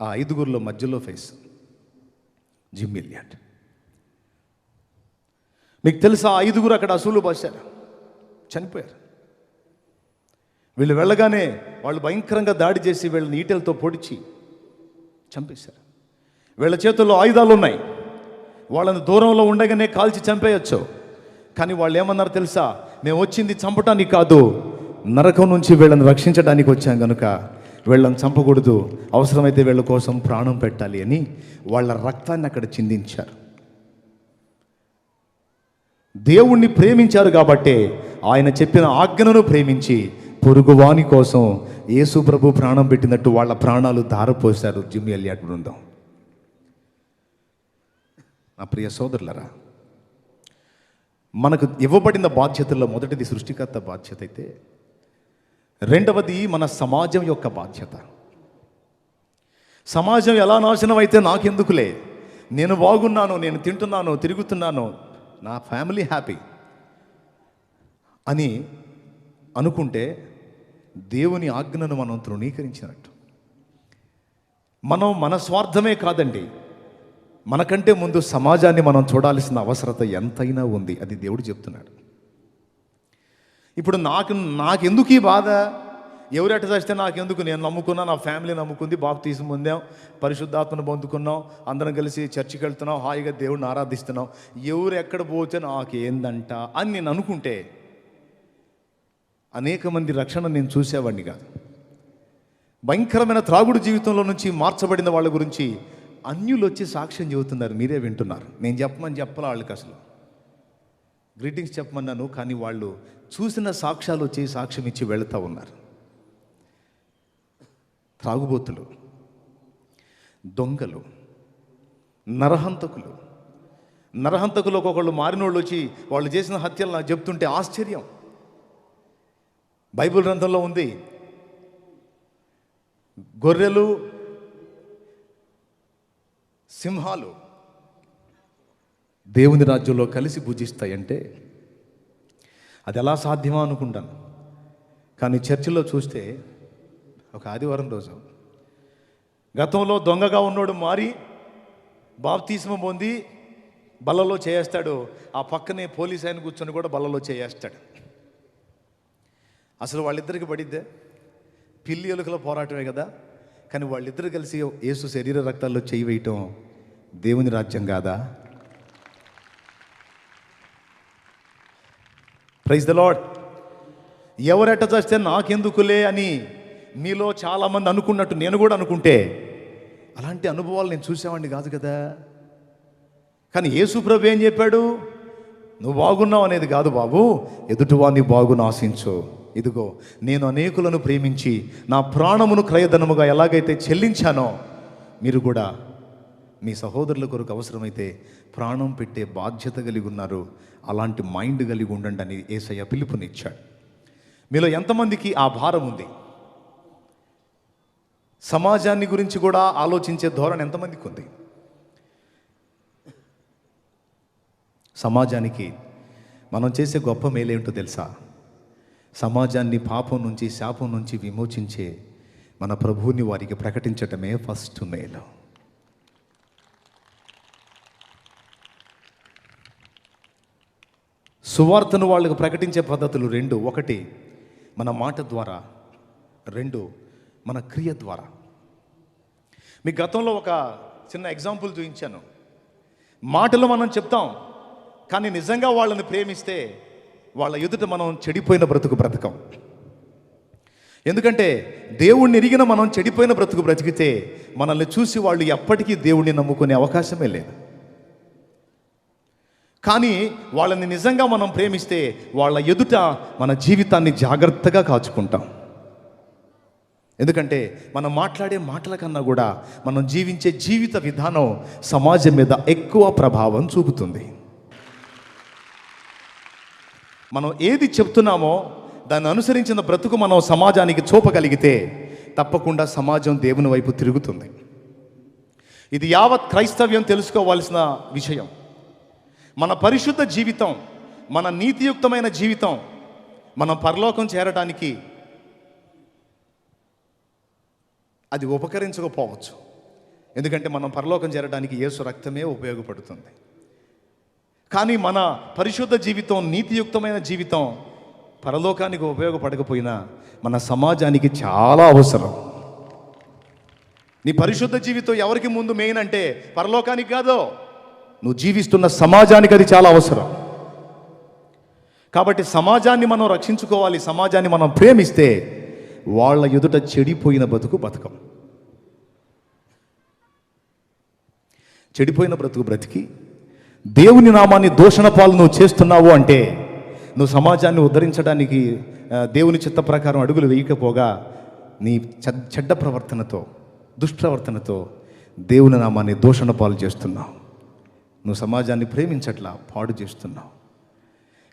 ఆ ఐదుగురిలో మధ్యలో ఫేస్ జిమ్ ఎలియాట్. మీకు తెలుసా, ఆ ఐదుగురు అక్కడ అసూలు బాశారు, చనిపోయారు. వీళ్ళు వెళ్ళగానే వాళ్ళు భయంకరంగా దాడి చేసి వీళ్ళని ఈటెలతో పొడిచి చంపేశారు. వీళ్ళ చేతుల్లో ఆయుధాలు ఉన్నాయి. వాళ్ళని దూరంలో ఉండగానే కాల్చి చంపేయచ్చు. కానీ వాళ్ళు ఏమన్నారు తెలుసా, మేము వచ్చింది చంపటానికి కాదు, నరకం నుంచి వీళ్ళని రక్షించడానికి వచ్చాం కనుక వీళ్ళని చంపకూడదు, అవసరమైతే వీళ్ళ కోసం ప్రాణం పెట్టాలి అని వాళ్ళ రక్తాన్ని అక్కడ చిందించారు. దేవుణ్ణి ప్రేమించారు కాబట్టే ఆయన చెప్పిన ఆజ్ఞను ప్రేమించి పొరుగువాని కోసం యేసు ప్రభు ప్రాణం పెట్టినట్టు వాళ్ళ ప్రాణాలు ధారపోశారు జిమ్ ఎలియాట్ బృందం. నా ప్రియ సోదరులరా, మనకు ఇవ్వబడిన బాధ్యతల్లో మొదటిది సృష్టికర్త బాధ్యత అయితే, రెండవది మన సమాజం యొక్క బాధ్యత. సమాజం ఎలా నాశనం అయితే నాకెందుకులే, నేను బాగున్నాను, నేను తింటున్నాను, తిరుగుతున్నాను, నా ఫ్యామిలీ హ్యాపీ అని అనుకుంటే దేవుని ఆజ్ఞను మనం తృణీకరించినట్టు. మనం మన స్వార్థమే కాదండి, మనకంటే ముందు సమాజాన్ని మనం చూడాల్సిన అవసరత ఎంతైనా ఉంది. అది దేవుడు చెప్తున్నాడు. ఇప్పుడు నాకెందుకు ఈ బాధ, ఎవరెట చేస్తే నాకెందుకు, నేను నమ్ముకున్నా, నా ఫ్యామిలీ నమ్ముకుంది, బాప్తీసం పొందాం, పరిశుద్ధాత్మను పొందుకున్నాం, అందరం కలిసి చర్చికి వెళ్తున్నాం, హాయిగా దేవుడిని ఆరాధిస్తున్నాం, ఎవరు ఎక్కడ పోతే నాకేందంట అని నేను అనుకుంటే అనేక మంది రక్షణ నేను చూసేవాడిని కాదు. భయంకరమైన త్రాగుడు జీవితంలో నుంచి మార్చబడిన వాళ్ళ గురించి అన్యులు వచ్చి సాక్ష్యం చెబుతున్నారు, మీరే వింటున్నారు. నేను చెప్పాలా వాళ్ళకి, అసలు గ్రీటింగ్స్ చెప్పమన్నాను, కానీ వాళ్ళు చూసిన సాక్ష్యాలు వచ్చి సాక్ష్యం ఇచ్చి వెళుతూ ఉన్నారు. త్రాగుబోతులు, దొంగలు, నరహంతకులు ఒకళ్ళు మారినోళ్ళు వచ్చి వాళ్ళు చేసిన హత్యలు నాకు చెప్తుంటే ఆశ్చర్యం. బైబిల్ గ్రంథంలో ఉంది, గొర్రెలు, సింహాలు దేవుని రాజ్యంలో కలిసి భుజిస్తాయంటే అది ఎలా సాధ్యమా అనుకుంటాను. కానీ చర్చిలో చూస్తే ఒక ఆదివారం రోజు గతంలో దొంగగా ఉన్నోడు మారి బాప్తిస్మం పొంది బల్లలో చేయేస్తాడు, ఆ పక్కనే పోలీస్ ఆయన కూర్చొని కూడా బల్లలో చేయేస్తాడు. అసలు వాళ్ళిద్దరికి పడిద్దే, పిల్లి ఎలుకల పోరాటమే కదా. కానీ వాళ్ళిద్దరు కలిసి యేసు శరీర రక్తాల్లో చేయి వేయటం దేవుని రాజ్యం కాదా? Praise the lord. ఎవరెట్ట చేస్తే నాకెందుకులే అని మీలో చాలామంది అనుకున్నట్టు నేను కూడా అనుకుంటే అలాంటి అనుభవాలు నేను చూసేవాడిని కాదు కదా. కానీ యేసు ప్రభు ఏం చెప్పాడు? నువ్వు బాగున్నావు అనేది కాదు బాబు, ఎదుటివాన్ని బాగును ఆశించు. ఇదిగో నేను అనేకులను ప్రేమించి నా ప్రాణమును క్రయధనముగా ఎలాగైతే చెల్లించానో మీరు కూడా మీ సహోదరుల కొరకు అవసరమైతే ప్రాణం పెట్టే బాధ్యత కలిగి ఉన్నారు. అలాంటి మైండ్ కలిగి ఉండండి అని యేసయ్య పిలుపునిచ్చాడు. మీలో ఎంతమందికి ఆ భారం ఉంది? సమాజాన్ని గురించి కూడా ఆలోచించే ధోరణి ఎంతమందికి ఉంది? సమాజానికి మనం చేసే గొప్ప మేలేంటో తెలుసా? సమాజాన్ని పాపం నుంచి, శాపం నుంచి విమోచించే మన ప్రభువుని వారికి ప్రకటించటమే ఫస్ట్ మేలు. సువార్తను వాళ్ళకు ప్రకటించే పద్ధతులు రెండు: ఒకటి మన మాట ద్వారా, రెండు మన క్రియ ద్వారా. మీ గతంలో ఒక చిన్న ఎగ్జాంపుల్ చూపించాను. మాటలు మనం చెప్తాం, కానీ నిజంగా వాళ్ళని ప్రేమిస్తే వాళ్ళ ఎదుట మనం చెడిపోయిన బ్రతుకు బ్రతకం. ఎందుకంటే దేవుణ్ణి ఎరిగిన మనం చెడిపోయిన బ్రతుకు బ్రతికితే మనల్ని చూసి వాళ్ళు ఎప్పటికీ దేవుణ్ణి నమ్ముకునే అవకాశమే లేదు. కానీ వాళ్ళని నిజంగా మనం ప్రేమిస్తే వాళ్ళ ఎదుట మన జీవితాన్ని జాగ్రత్తగా కాచుకుంటాం. ఎందుకంటే మనం మాట్లాడే మాటల కన్నా కూడా మనం జీవించే జీవిత విధానం సమాజం మీద ఎక్కువ ప్రభావం చూపుతుంది. మనం ఏది చెప్తున్నామో దాన్ని అనుసరించిన బ్రతుకు మనం సమాజానికి చూపగలిగితే తప్పకుండా సమాజం దేవుని వైపు తిరుగుతుంది. ఇది యావత్ క్రైస్తవ్యం తెలుసుకోవాల్సిన విషయం. మన పరిశుద్ధ జీవితం, మన నీతియుక్తమైన జీవితం మనం పరలోకం చేరడానికి అది ఉపకరించకపోవచ్చు. ఎందుకంటే మనం పరలోకం చేరడానికి యేసు రక్తమే ఉపయోగపడుతుంది. కానీ మన పరిశుద్ధ జీవితం, నీతియుక్తమైన జీవితం పరలోకానికి ఉపయోగపడకపోయినా మన సమాజానికి చాలా అవసరం. నీ పరిశుద్ధ జీవితం ఎవరికి ముందు మెయిన్ అంటే పరలోకానికి కాదు, నువ్వు జీవిస్తున్న సమాజానికి అది చాలా అవసరం. కాబట్టి సమాజాన్ని మనం రక్షించుకోవాలి. సమాజాన్ని మనం ప్రేమిస్తే వాళ్ళ ఎదుట చెడిపోయిన బతుకు బతకం. చెడిపోయిన బ్రతుకు బ్రతికి దేవుని నామాన్ని దూషణ పాలు నువ్వు చేస్తున్నావు అంటే నువ్వు సమాజాన్ని ఉద్ధరించడానికి దేవుని చిత్త ప్రకారం అడుగులు వేయకపోగా నీ చెడ్డ ప్రవర్తనతో, దుష్ప్రవర్తనతో దేవుని నామాన్ని దూషణ పాలు చేస్తున్నావు. నువ్వు సమాజాన్ని ప్రేమించట్లా, పాడు చేస్తున్నావు.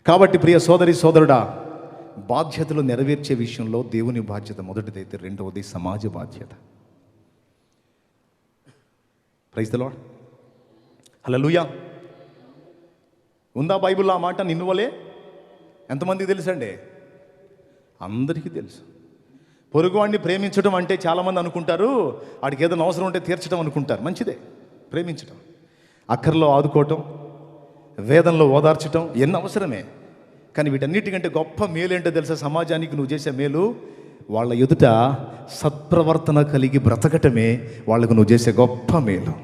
కాబట్టి ప్రియ సోదరి సోదరుడా, బాధ్యతలు నెరవేర్చే విషయంలో దేవుని బాధ్యత మొదటిదైతే, రెండవది సమాజ బాధ్యత. Praise the lord. హల్లెలూయా. ఉందా బైబిల్లో ఆ మాట? నిన్ను వలే ఎంతమందికి తెలుసండి? అందరికీ తెలుసు. పొరుగువాడిని ప్రేమించడం అంటే చాలామంది అనుకుంటారు వాడికి ఏదైనా అవసరం ఉంటే తీర్చడం అనుకుంటారు. మంచిదే, ప్రేమించడం, అక్కర్లో ఆదుకోవటం, వేదనలో ఓదార్చటం ఎన్ని అవసరమే. కానీ వీటన్నిటికంటే గొప్ప మేలు ఏంటో తెలుసా? సమాజానికి నువ్వు చేసే మేలు వాళ్ళ ఎదుట సత్ప్రవర్తన కలిగి బ్రతకటమే వాళ్ళకు నువ్వు చేసే గొప్ప మేలు.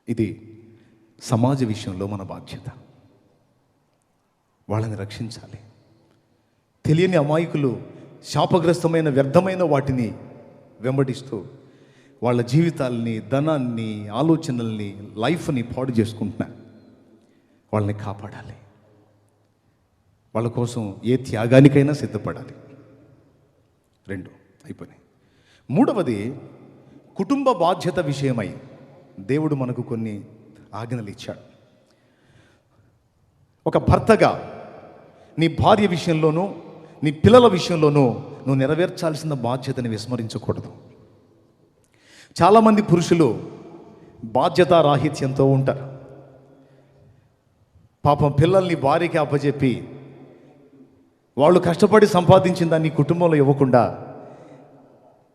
ఇది సమాజ విషయంలో మన బాధ్యత. వాళ్ళని రక్షించాలి. తెలియని అమాయకులు శాపగ్రస్తమైన వ్యర్థమైన వాటిని వెంబడిస్తూ వాళ్ళ జీవితాలని, ధనాన్ని, ఆలోచనల్ని, లైఫ్ని పాడు చేసుకుంటున్నారు. వాళ్ళని కాపాడాలి. వాళ్ళ కోసం ఏ త్యాగానికైనా సిద్ధపడాలి. రెండు అయిపోయినాయి. మూడవది కుటుంబ బాధ్యత విషయమై దేవుడు మనకు కొన్ని ఆజ్ఞలు ఇచ్చాడు. ఒక భర్తగా నీ భార్య విషయంలోనూ, నీ పిల్లల విషయంలోనూ నువ్వు నెరవేర్చాల్సిన బాధ్యతని విస్మరించకూడదు. చాలామంది పురుషులు బాధ్యతారాహిత్యంతో ఉంటారు. పాపం పిల్లల్ని భార్యకి అప్పచెప్పి వాళ్ళు కష్టపడి సంపాదించిన దాన్ని కుటుంబంలో ఇవ్వకుండా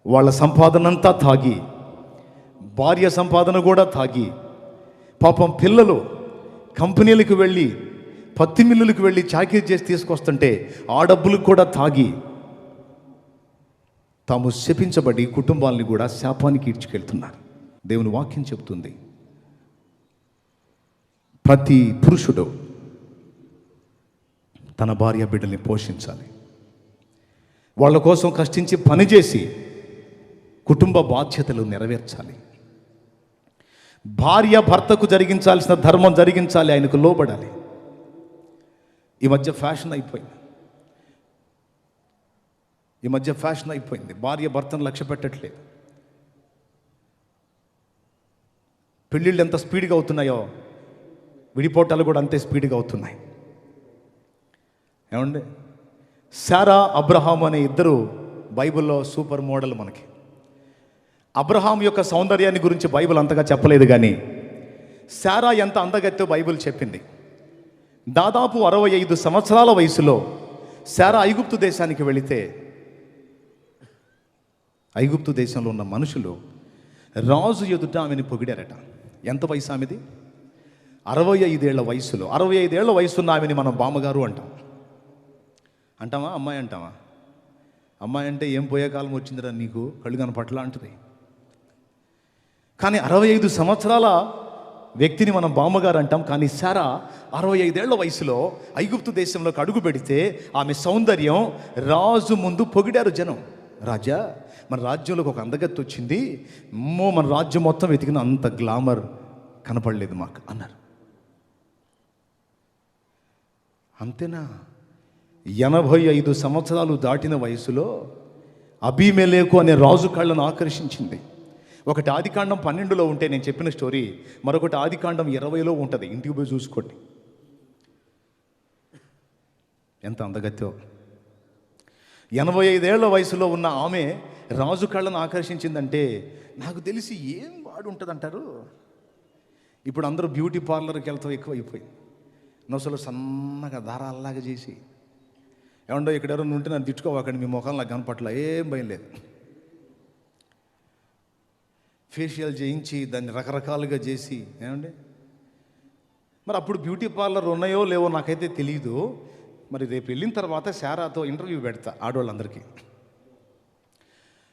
వాళ్ళ సంపాదనంతా తాగి భార్య సంపాదన కూడా తాగి, పాపం పిల్లలు కంపెనీలకు వెళ్ళి పత్తి మిల్లులకు వెళ్ళి చాకరీ చేసి తీసుకొస్తుంటే ఆ డబ్బులకు కూడా తాగి తాము శపించబడి కుటుంబాలని కూడా శాపానికి ఈడ్చుకెళ్తున్నారు. దేవుని వాక్యం చెబుతుంది, ప్రతి పురుషుడు తన భార్య బిడ్డల్ని పోషించాలి, వాళ్ళ కోసం కష్టించి పనిచేసి కుటుంబ బాధ్యతలు నెరవేర్చాలి. భార్య భర్తకు జరిగించాల్సిన ధర్మం జరిగించాలి, ఆయనకు లోబడాలి. ఈ మధ్య ఫ్యాషన్ అయిపోయింది. భార్య భర్తను లక్ష్య పెట్టట్లేదు. పెళ్ళిళ్ళు ఎంత స్పీడ్గా అవుతున్నాయో విడిపోవటాలు కూడా అంతే స్పీడ్గా అవుతున్నాయి. ఏమండి, శారా అబ్రహాం అనే ఇద్దరు బైబిల్లో సూపర్ మోడల్. మనకి అబ్రహాం యొక్క సౌందర్యాన్ని గురించి బైబిల్ అంతగా చెప్పలేదు, కానీ శారా ఎంత అందగత్తో బైబిల్ చెప్పింది. దాదాపు 65 సంవత్సరాల వయసులో శారా ఐగుప్తు దేశానికి వెళితే ఐగుప్తు దేశంలో ఉన్న మనుషులు రాజు ఎదుట ఆమెను పొగిడారట. ఎంత వయసు ఆమెది? 65 ఏళ్ల వయసులో. 65 ఏళ్ల వయసున్న ఆమెని మనం బామ్మగారు అంటామా? అమ్మాయి అంటామా? అమ్మాయి అంటే ఏం పోయే కాలం వచ్చిందిరా నీకు, కళ్ళు కనపట్ల అంటుంది. కానీ 65 సంవత్సరాల వ్యక్తిని మనం బామ్మగారు అంటాం. కానీ శారా 65 ఏళ్ల వయసులో ఐగుప్తు దేశంలోకి అడుగు పెడితే ఆమె సౌందర్యం రాజు ముందు పొగిడారు జనం. రాజా, మన రాజ్యంలోకి ఒక అందగత్తి వచ్చింది, మన రాజ్యం మొత్తం వెతికిన అంత గ్లామర్ కనపడలేదు మాకు అన్నారు. అంతేనా? 85 సంవత్సరాలు దాటిన వయసులో అబీమెలెకు అనే రాజు కళ్ళను ఆకర్షించింది. ఒకటి ఆదికాండం 12లో ఉంటే నేను చెప్పిన స్టోరీ, మరొకటి ఆదికాండం 20లో ఉంటుంది. ఇంటికి పోయి చూసుకోండి ఎంత అందగత్తో. 85 ఏళ్ల వయసులో ఉన్న ఆమె రాజు కళ్ళను ఆకర్షించిందంటే నాకు తెలిసి ఏం వాడు ఉంటుంది అంటారు. ఇప్పుడు అందరూ బ్యూటీ పార్లర్కి వెళ్తాం ఎక్కువైపోయింది. నొసలు సన్నగా దారాల్లాగా చేసి, ఏమండో ఇక్కడ ఎవరైనా ఉంటే నన్ను తిట్టుకోవాకండి, మీ ముఖం నాకు కనపట్ల, ఏం భయం లేదు. ఫేషియల్ చేయించి దాన్ని రకరకాలుగా చేసి, ఏమండి మరి అప్పుడు బ్యూటీ పార్లర్ ఉన్నాయో లేవో నాకైతే తెలియదు. మరి రేపు వెళ్ళిన తర్వాత శారాతో ఇంటర్వ్యూ పెడతా ఆడవాళ్ళందరికీ.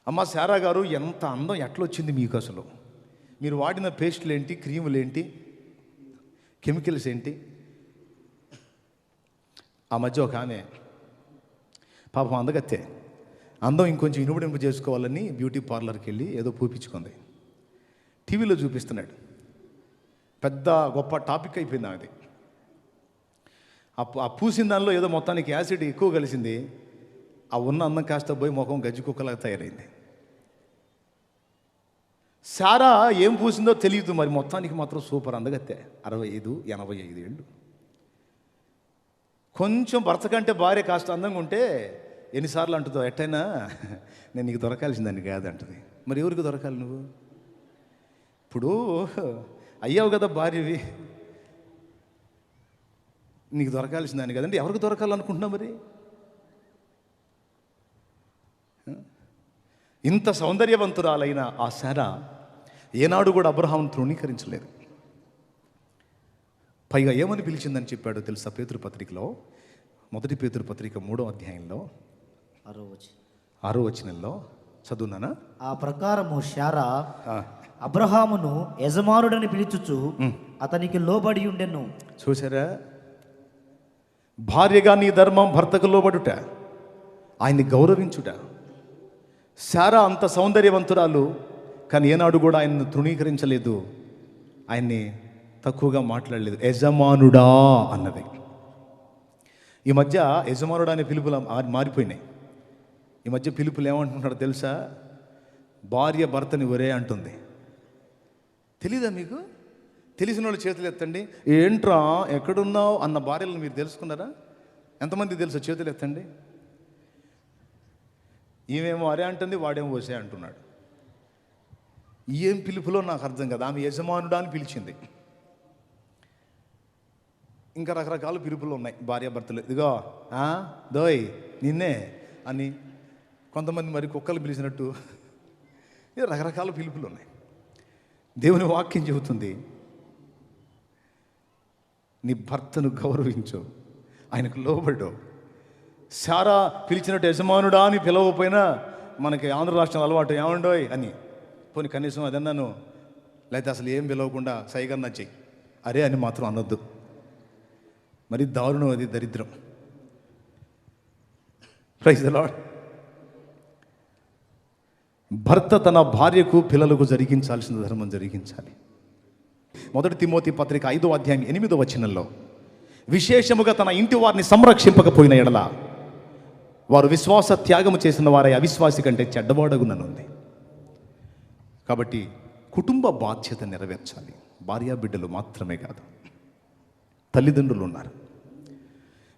అమ్మ శారా గారు, ఎంత అందం ఎట్లొచ్చింది మీకు? అసలు మీరు వాడిన పేస్టులు ఏంటి, క్రీములు ఏంటి, కెమికల్స్ ఏంటి? ఆ మధ్య ఒక ఆమె పాపం అందగత్తే, అందం ఇంకొంచెం ఇనుబడింపు చేసుకోవాలని బ్యూటీ పార్లర్కి వెళ్ళి ఏదో పూపించుకుంది. టీవీలో చూపిస్తున్నాడు, పెద్ద గొప్ప టాపిక్ అయిపోయింది అది. ఆ పూసిన దానిలో ఏదో మొత్తానికి యాసిడ్ ఎక్కువ కలిసింది. ఆ ఉన్న అందం కాస్త పోయి ముఖం గజ్జి కుక్కలాగా తయారైంది. శారా ఏం పూసిందో తెలియదు, మరి మొత్తానికి మాత్రం సూపర్ అందగత్తే. 65-85 ఏళ్ళు. కొంచెం భర్త కంటే భార్య కాస్త అందంగా ఉంటే ఎన్నిసార్లు అంటుందో, ఎట్టయినా నేను నీకు దొరకాల్సిందని కాదంటుంది. మరి ఎవరికి దొరకాలి నువ్వు? ఇప్పుడు అయ్యావు కదా భార్యవి, నీకు దొరకాల్సిందని కదంటే ఎవరికి దొరకాలనుకుంటున్నావు? మరి ఇంత సౌందర్యవంతురాలైన ఆ శారా ఏనాడు కూడా అబ్రహాంను తృణీకరించలేదు. పైగా ఏమని పిలిచిందని చెప్పాడో తెలుసా? పేతురు పత్రికలో, 1 పేతురు పత్రిక 3వ అధ్యాయంలో 6వ వచనంలో చదువునానా? ఆ ప్రకారము శారా అబ్రహామును యజమానుడని పిలుచుచు అతనికి లోబడి ఉండెను. చూసారా? భార్యగా నీ ధర్మం భర్తకు లోబడుట, ఆయన్ని గౌరవించుట. శారా అంత సౌందర్యవంతురాలు, కానీ ఏనాడు కూడా ఆయన్ని తృణీకరించలేదు, ఆయన్ని తక్కువగా మాట్లాడలేదు. యజమానుడా అన్నది. ఈ మధ్య యజమానుడా అనే పిలుపులు మారిపోయినాయి. ఈ మధ్య పిలుపులు ఏమంటున్నాడో తెలుసా? భార్య భర్తని ఒరే అంటుంది. తెలీదా మీకు? తెలిసిన వాళ్ళు చేతులు ఎత్తండి. ఏంట్రా ఎక్కడున్నావు అన్న భార్యలను మీరు తెలుసుకున్నారా? ఎంతమంది తెలుసా? చేతులు ఎత్తండి. ఈమెమో అరే అంటుంది, వాడేమో వసే అంటున్నాడు. ఏం పిలుపులో నాకు అర్థం కదా. ఆమె యజమానుడా అని పిలిచింది. ఇంకా రకరకాల పిలుపులు ఉన్నాయి భార్యాభర్తలు. ఇదిగో దోయ్ నిన్నే అని, కొంతమంది మరి కుక్కలు పిలిచినట్టు రకరకాల పిలుపులు ఉన్నాయి. దేవుని వాక్యం చెబుతుంది, నీ భర్తను గౌరవించు, ఆయనకు లోబడు. శారా పిలిచినట్టు యజమానుడా అని పిలవకపోయినా మనకి ఆంధ్ర రాష్ట్రం అలవాటు, ఏమండోయ్ అని. పోనీ కనీసం అదన్నాను, లేకపోతే అసలు ఏం పిలవకుండా సైగన్నా చెయ్యి, అరే అని మాత్రం అనొద్దు. మరి దారుణం, అది దరిద్రం. Praise the lord. భర్త తన భార్యకు పిల్లలకు జరిగించాల్సిన ధర్మం జరిగించాలి. 1 తిమోతి పత్రిక 5వ అధ్యాయం 8వ వచనంలో, విశేషముగా తన ఇంటి వారిని సంరక్షింపకపోయిన ఎడల వారు విశ్వాస త్యాగము చేసిన వారై అవిశ్వాసి కంటే చెడ్డవాడగుననుంది. కాబట్టి కుటుంబ బాధ్యత నెరవేర్చాలి. భార్యా బిడ్డలు మాత్రమే కాదు, తల్లిదండ్రులు ఉన్నారు.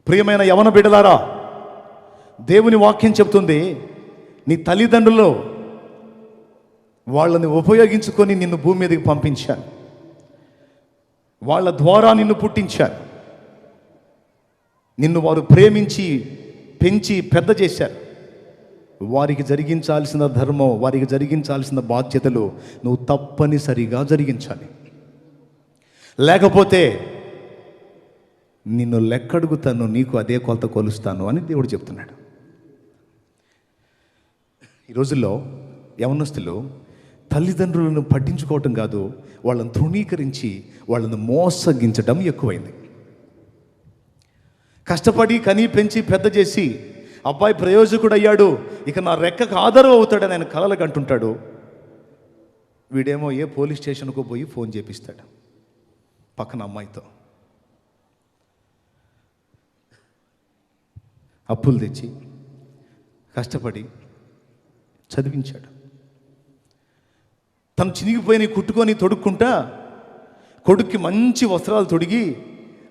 ప్రియమైన యవన బిడ్డలారా, దేవుని వాక్యం చెప్తుంది, నీ తల్లిదండ్రులు వాళ్ళని ఉపయోగించుకొని నిన్ను భూమి మీదకి పంపించారు, వాళ్ళ ద్వారా నిన్ను పుట్టించారు, నిన్ను వారు ప్రేమించి పెంచి పెద్ద చేశారు. వారికి జరిగించాల్సిన ధర్మం, వారికి జరిగించాల్సిన బాధ్యతలు నువ్వు తప్పనిసరిగా జరిగించాలి. లేకపోతే నిన్ను లెక్కడుగుతాను, నీకు అదే కొలత కొలుస్తాను అని దేవుడు చెప్తున్నాడు. ఈ రోజుల్లో యవనస్తులు తల్లిదండ్రులను పట్టించుకోవటం కాదు, వాళ్ళని తృణీకరించి వాళ్ళని మోసగించడం ఎక్కువైంది. కష్టపడి కని పెంచి పెద్ద చేసి అబ్బాయి ప్రయోజకుడు అయ్యాడు, ఇక నా రెక్కకు ఆధారం అవుతాడని ఆయన కలలకు అంటుంటాడు. వీడేమో ఏ పోలీస్ స్టేషన్కు పోయి ఫోన్ చేపిస్తాడు పక్కన అమ్మాయితో. అప్పులు తెచ్చి కష్టపడి చదివించాడు. తను చినిగిపోయిన కుట్టుకొని తొడుక్కుంటా కొడుక్కి మంచి వస్త్రాలు తొడిగి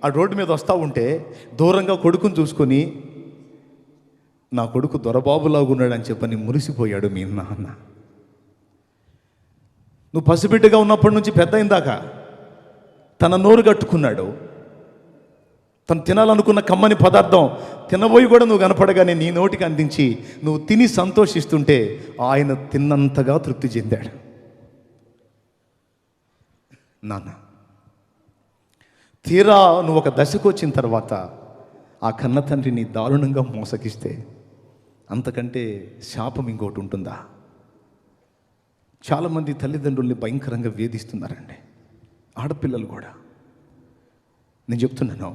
ఆ రోడ్డు మీద వస్తూ ఉంటే దూరంగా కొడుకుని చూసుకొని, నా కొడుకు దొరబాబులాగున్నాడు అని చెప్పని మురిసిపోయాడు మీ నాన్న. నువ్వు పసిబిడ్డగా ఉన్నప్పటి నుంచి పెద్ద అయిందాక తన నోరు కట్టుకున్నాడు. తను తినాలనుకున్న కమ్మని పదార్థం తినబోయి కూడా నువ్వు కనపడగానే నీ నోటికి అందించి నువ్వు తిని సంతోషిస్తుంటే ఆయన తిన్నంతగా తృప్తి చెందాడు. నాన్న, తీరా నువ్వు ఒక దశకు వచ్చిన తర్వాత ఆ కన్న తండ్రిని దారుణంగా మోసగిస్తే అంతకంటే శాపం ఇంకోటి ఉంటుందా? చాలామంది తల్లిదండ్రుల్ని భయంకరంగా వేధిస్తున్నారండి, ఆడపిల్లలు కూడా. నేను చెప్తున్నాను,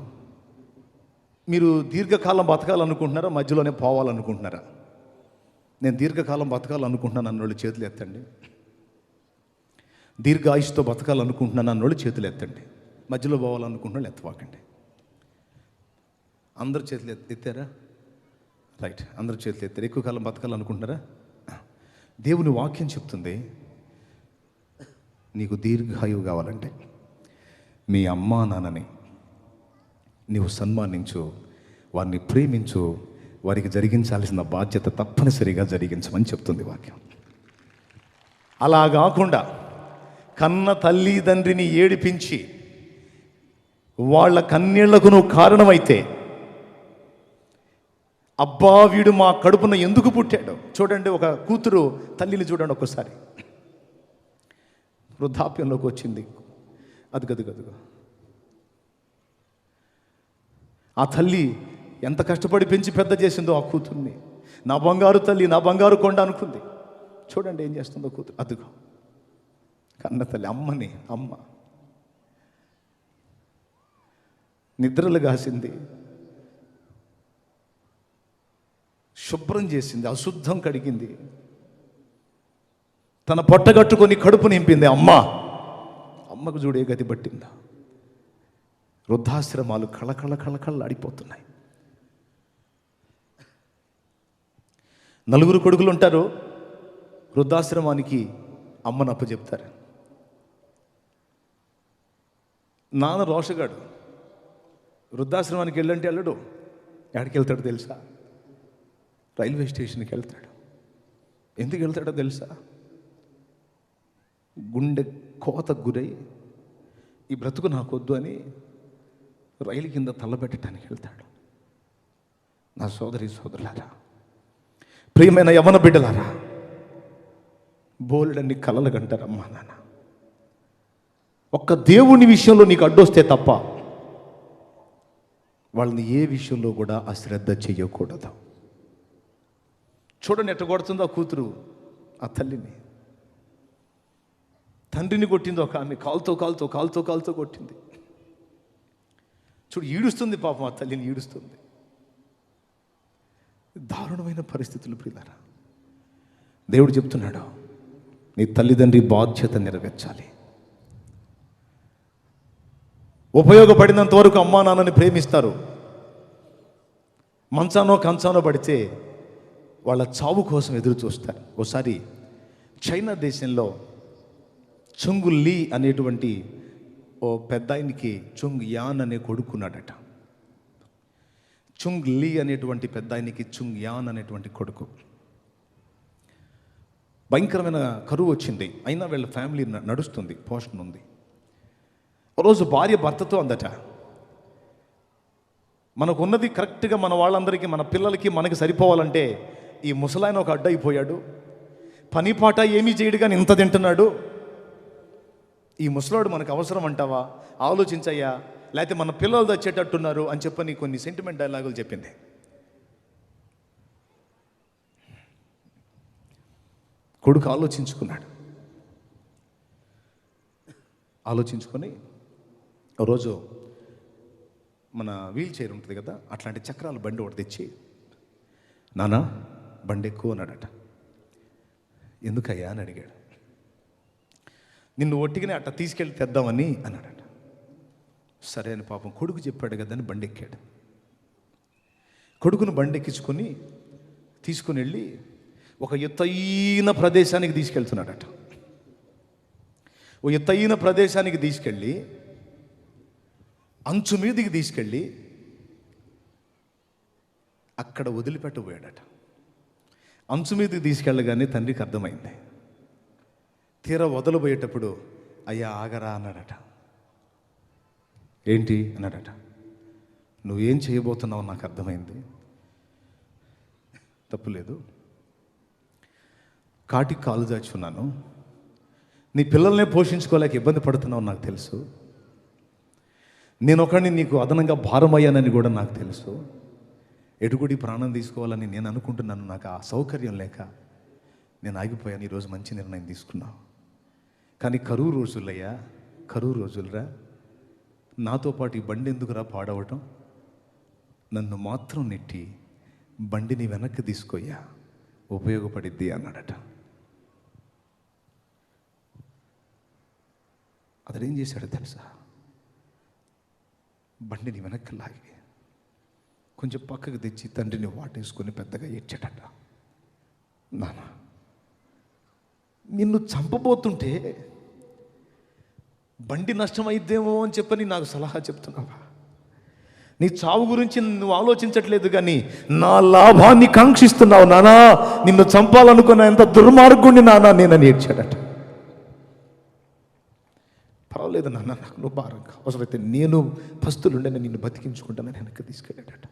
మీరు దీర్ఘకాలం బతకాలనుకుంటున్నారా, మధ్యలోనే పోవాలనుకుంటున్నారా? నేను దీర్ఘకాలం బతకాలనుకుంటున్నాను అన్నోళ్ళు చేతులు ఎత్తండి. దీర్ఘాయుష్తో బతకాలనుకుంటున్నాను అన్నోళ్ళు చేతులు ఎత్తండి. మధ్యలో పోవాలనుకుంటున్నాళ్ళు ఎత్తవాకండి. అందరు చేతులు ఎత్తారా? రైట్, అందరు చేతులు ఎత్తారు. ఎక్కువ కాలం బతకాలనుకుంటున్నారా? దేవుని వాక్యం చెప్తుంది, నీకు దీర్ఘాయువు కావాలంటే మీ అమ్మా నాన్నని నీవు సన్మానించు, వారిని ప్రేమించు, వారికి జరిగించాల్సిన బాధ్యత తప్పనిసరిగా జరిగించమని చెప్తుంది వాక్యం. అలా కాకుండా కన్న తల్లిదండ్రిని ఏడిపించి వాళ్ళ కన్నీళ్లకు నువ్వు కారణమైతే, అబ్బా వీడు మా కడుపున ఎందుకు పుట్టాడు. చూడండి, ఒక కూతురు తల్లిని చూడండి ఒక్కసారి, వృద్ధాప్యంలోకి వచ్చింది, అదుగదుగదుగు. ఆ తల్లి ఎంత కష్టపడి పెంచి పెద్ద చేసిందో ఆ కూతుర్ని. నా బంగారు తల్లి, నా బంగారు కొండ అనుకుంది. చూడండి ఏం చేస్తుందో కూతురు. అదుగో కన్న తల్లి, అమ్మని అమ్మ నిద్రలు కాసింది, శుభ్రం చేసింది, అశుద్ధం కడిగింది, తన పొట్టగట్టుకొని కడుపు నింపింది. అమ్మకు చూడే గతి పట్టిందా? వృద్ధాశ్రమాలు కళకళ ఆడిపోతున్నాయి. నలుగురు కొడుకులు ఉంటారు, వృద్ధాశ్రమానికి అమ్మను అప్పచెప్తారు. నాన్న రోషగాడు, వృద్ధాశ్రమానికి వెళ్ళంటే వెళ్ళడు. ఎక్కడికి వెళ్తాడో తెలుసా? రైల్వే స్టేషన్కి వెళ్తాడు. ఎందుకు వెళ్తాడో తెలుసా? గుండె కోతకు గురై ఈ బ్రతుకు నాకొద్దు అని రైలు కింద తల్లబెట్టడానికి వెళ్తాడు. నా సోదరి సోదరులారా, ప్రియమైన యవన బిడ్డలారా, బోల్డన్ని కలలు కంటారు అమ్మా నాన్న. ఒక్క దేవుని విషయంలో నీకు అడ్డొస్తే తప్ప వాళ్ళని ఏ విషయంలో కూడా అశ్రద్ధ చేయకూడదు. చూడండి ఎట్ట కొడుతుందో ఆ కూతురు ఆ తల్లిని. తండ్రిని కొట్టింది ఒక ఆమె, కాలుతో కొట్టింది. చూడు, ఈడుస్తుంది పాపం, ఆ తల్లిని ఈడుస్తుంది. దారుణమైన పరిస్థితులు ప్రియులారా. దేవుడు చెప్తున్నాడు, నీ తల్లిదండ్రి బాధ్యత నెరవేర్చాలి. ఉపయోగపడినంత వరకు అమ్మా నాన్నని ప్రేమిస్తారు. మంచానో కంచానో పడితే వాళ్ళ చావు కోసం ఎదురు చూస్తారు. ఒకసారి చైనా దేశంలో చుంగ్ లీ అనేటువంటి ఓ పెద్ద ఆయనకి చుంగ్ యాన్ అనే కొడుకున్నాడట. చుంగ్ లీ అనేటువంటి పెద్ద ఆయనకి చుంగ్ యాన్ అనేటువంటి కొడుకు. భయంకరమైన కరువు వచ్చింది, అయినా వీళ్ళ ఫ్యామిలీ నడుస్తుంది, పోషణ ఉంది. రోజు భార్య భర్తతో అందట, మనకున్నది కరెక్ట్గా మన వాళ్ళందరికీ, మన పిల్లలకి మనకి సరిపోవాలంటే ఈ ముసలాయన ఒక అడ్డైపోయాడు, పని పాట ఏమీ చేయడు కానీ ఇంత తింటున్నాడు. ఈ ముసలాడు మనకు అవసరం అంటావా, ఆలోచించయ్యా, లేకపోతే మన పిల్లలు తెచ్చేటట్టున్నారు అని చెప్పని కొన్ని సెంటిమెంట్ డైలాగులు చెప్పింది. కొడుకు ఆలోచించుకొని రోజు మన వీల్ చైర్ ఉంటుంది కదా, అట్లాంటి చక్రాల బండి ఒకటి తెచ్చి, నానా బండి ఎక్కువ అన్నాడట. ఎందుకయ్యా అని అడిగాడు. నిన్ను ఒట్టిగానే అట్లా తీసుకెళ్ళి తెద్దామని అన్నాడట. సరే అని పాపం కొడుకు చెప్పాడు కదా అని బండి ఎక్కాడు. కొడుకును బండి ఎక్కించుకొని తీసుకుని వెళ్ళి ఒక ఎత్తైన ప్రదేశానికి తీసుకెళ్తున్నాడట. ఓ ఎత్తైన ప్రదేశానికి తీసుకెళ్ళి అంచు మీదికి తీసుకెళ్ళి అక్కడ వదిలిపెట్టబోయాడట. అంచు మీదకి తీసుకెళ్ళగానే తండ్రికి అర్థమైంది. తీరా వదలబోయేటప్పుడు, అయ్యా ఆగరా అన్నాడట. ఏంటి అన్నాడట. నువ్వేం చేయబోతున్నావు నాకు అర్థమైంది, తప్పులేదు, కాటికి కాలు దాచున్నాను, నీ పిల్లల్నే పోషించుకోలేక ఇబ్బంది పడుతున్నావు నాకు తెలుసు, నేను ఒకడిని నీకు అదనంగా భారమయ్యానని కూడా నాకు తెలుసు, ఎటుకుడి ప్రాణం తీసుకోవాలని నేను అనుకుంటున్నాను, నాకు ఆ సౌకర్యం లేక నేను ఆగిపోయాను, ఈరోజు మంచి నిర్ణయం తీసుకున్నావు. కానీ కరువు రోజులయ్యా, కరువు రోజులరా, నాతో పాటు ఈ బండి ఎందుకురా పాడవటం, నన్ను మాత్రం నెట్టి బండిని వెనక్కి తీసుకోయ్యా, ఉపయోగపడిద్ది అన్నాడట. అతడేం చేశాడో తెలుసా, బండిని వెనక్కి లాగి కొంచెం పక్కకు తెచ్చి తండ్రిని వాటేసుకొని పెద్దగా ఏడ్చాడట. నాన్న, నిన్ను చంపబోతుంటే బండి నష్టమైద్దేమో అని చెప్పని నాకు సలహా చెప్తున్నావా? నీ చావు గురించి నువ్వు ఆలోచించట్లేదు కానీ నా లాభాన్ని కాంక్షిస్తున్నావు నానా, నిన్ను చంపాలనుకున్న ఎంత దుర్మార్గుణ్ణి నానా నేనని ఏడ్చాడట. పర్వాలేదు నాన్న, నాకు నువ్వు భారంగా, అవసరమైతే నేను పస్తులుండే నిన్ను బతికించుకుంటానని వెనక్కి తీసుకెళ్ళాడట.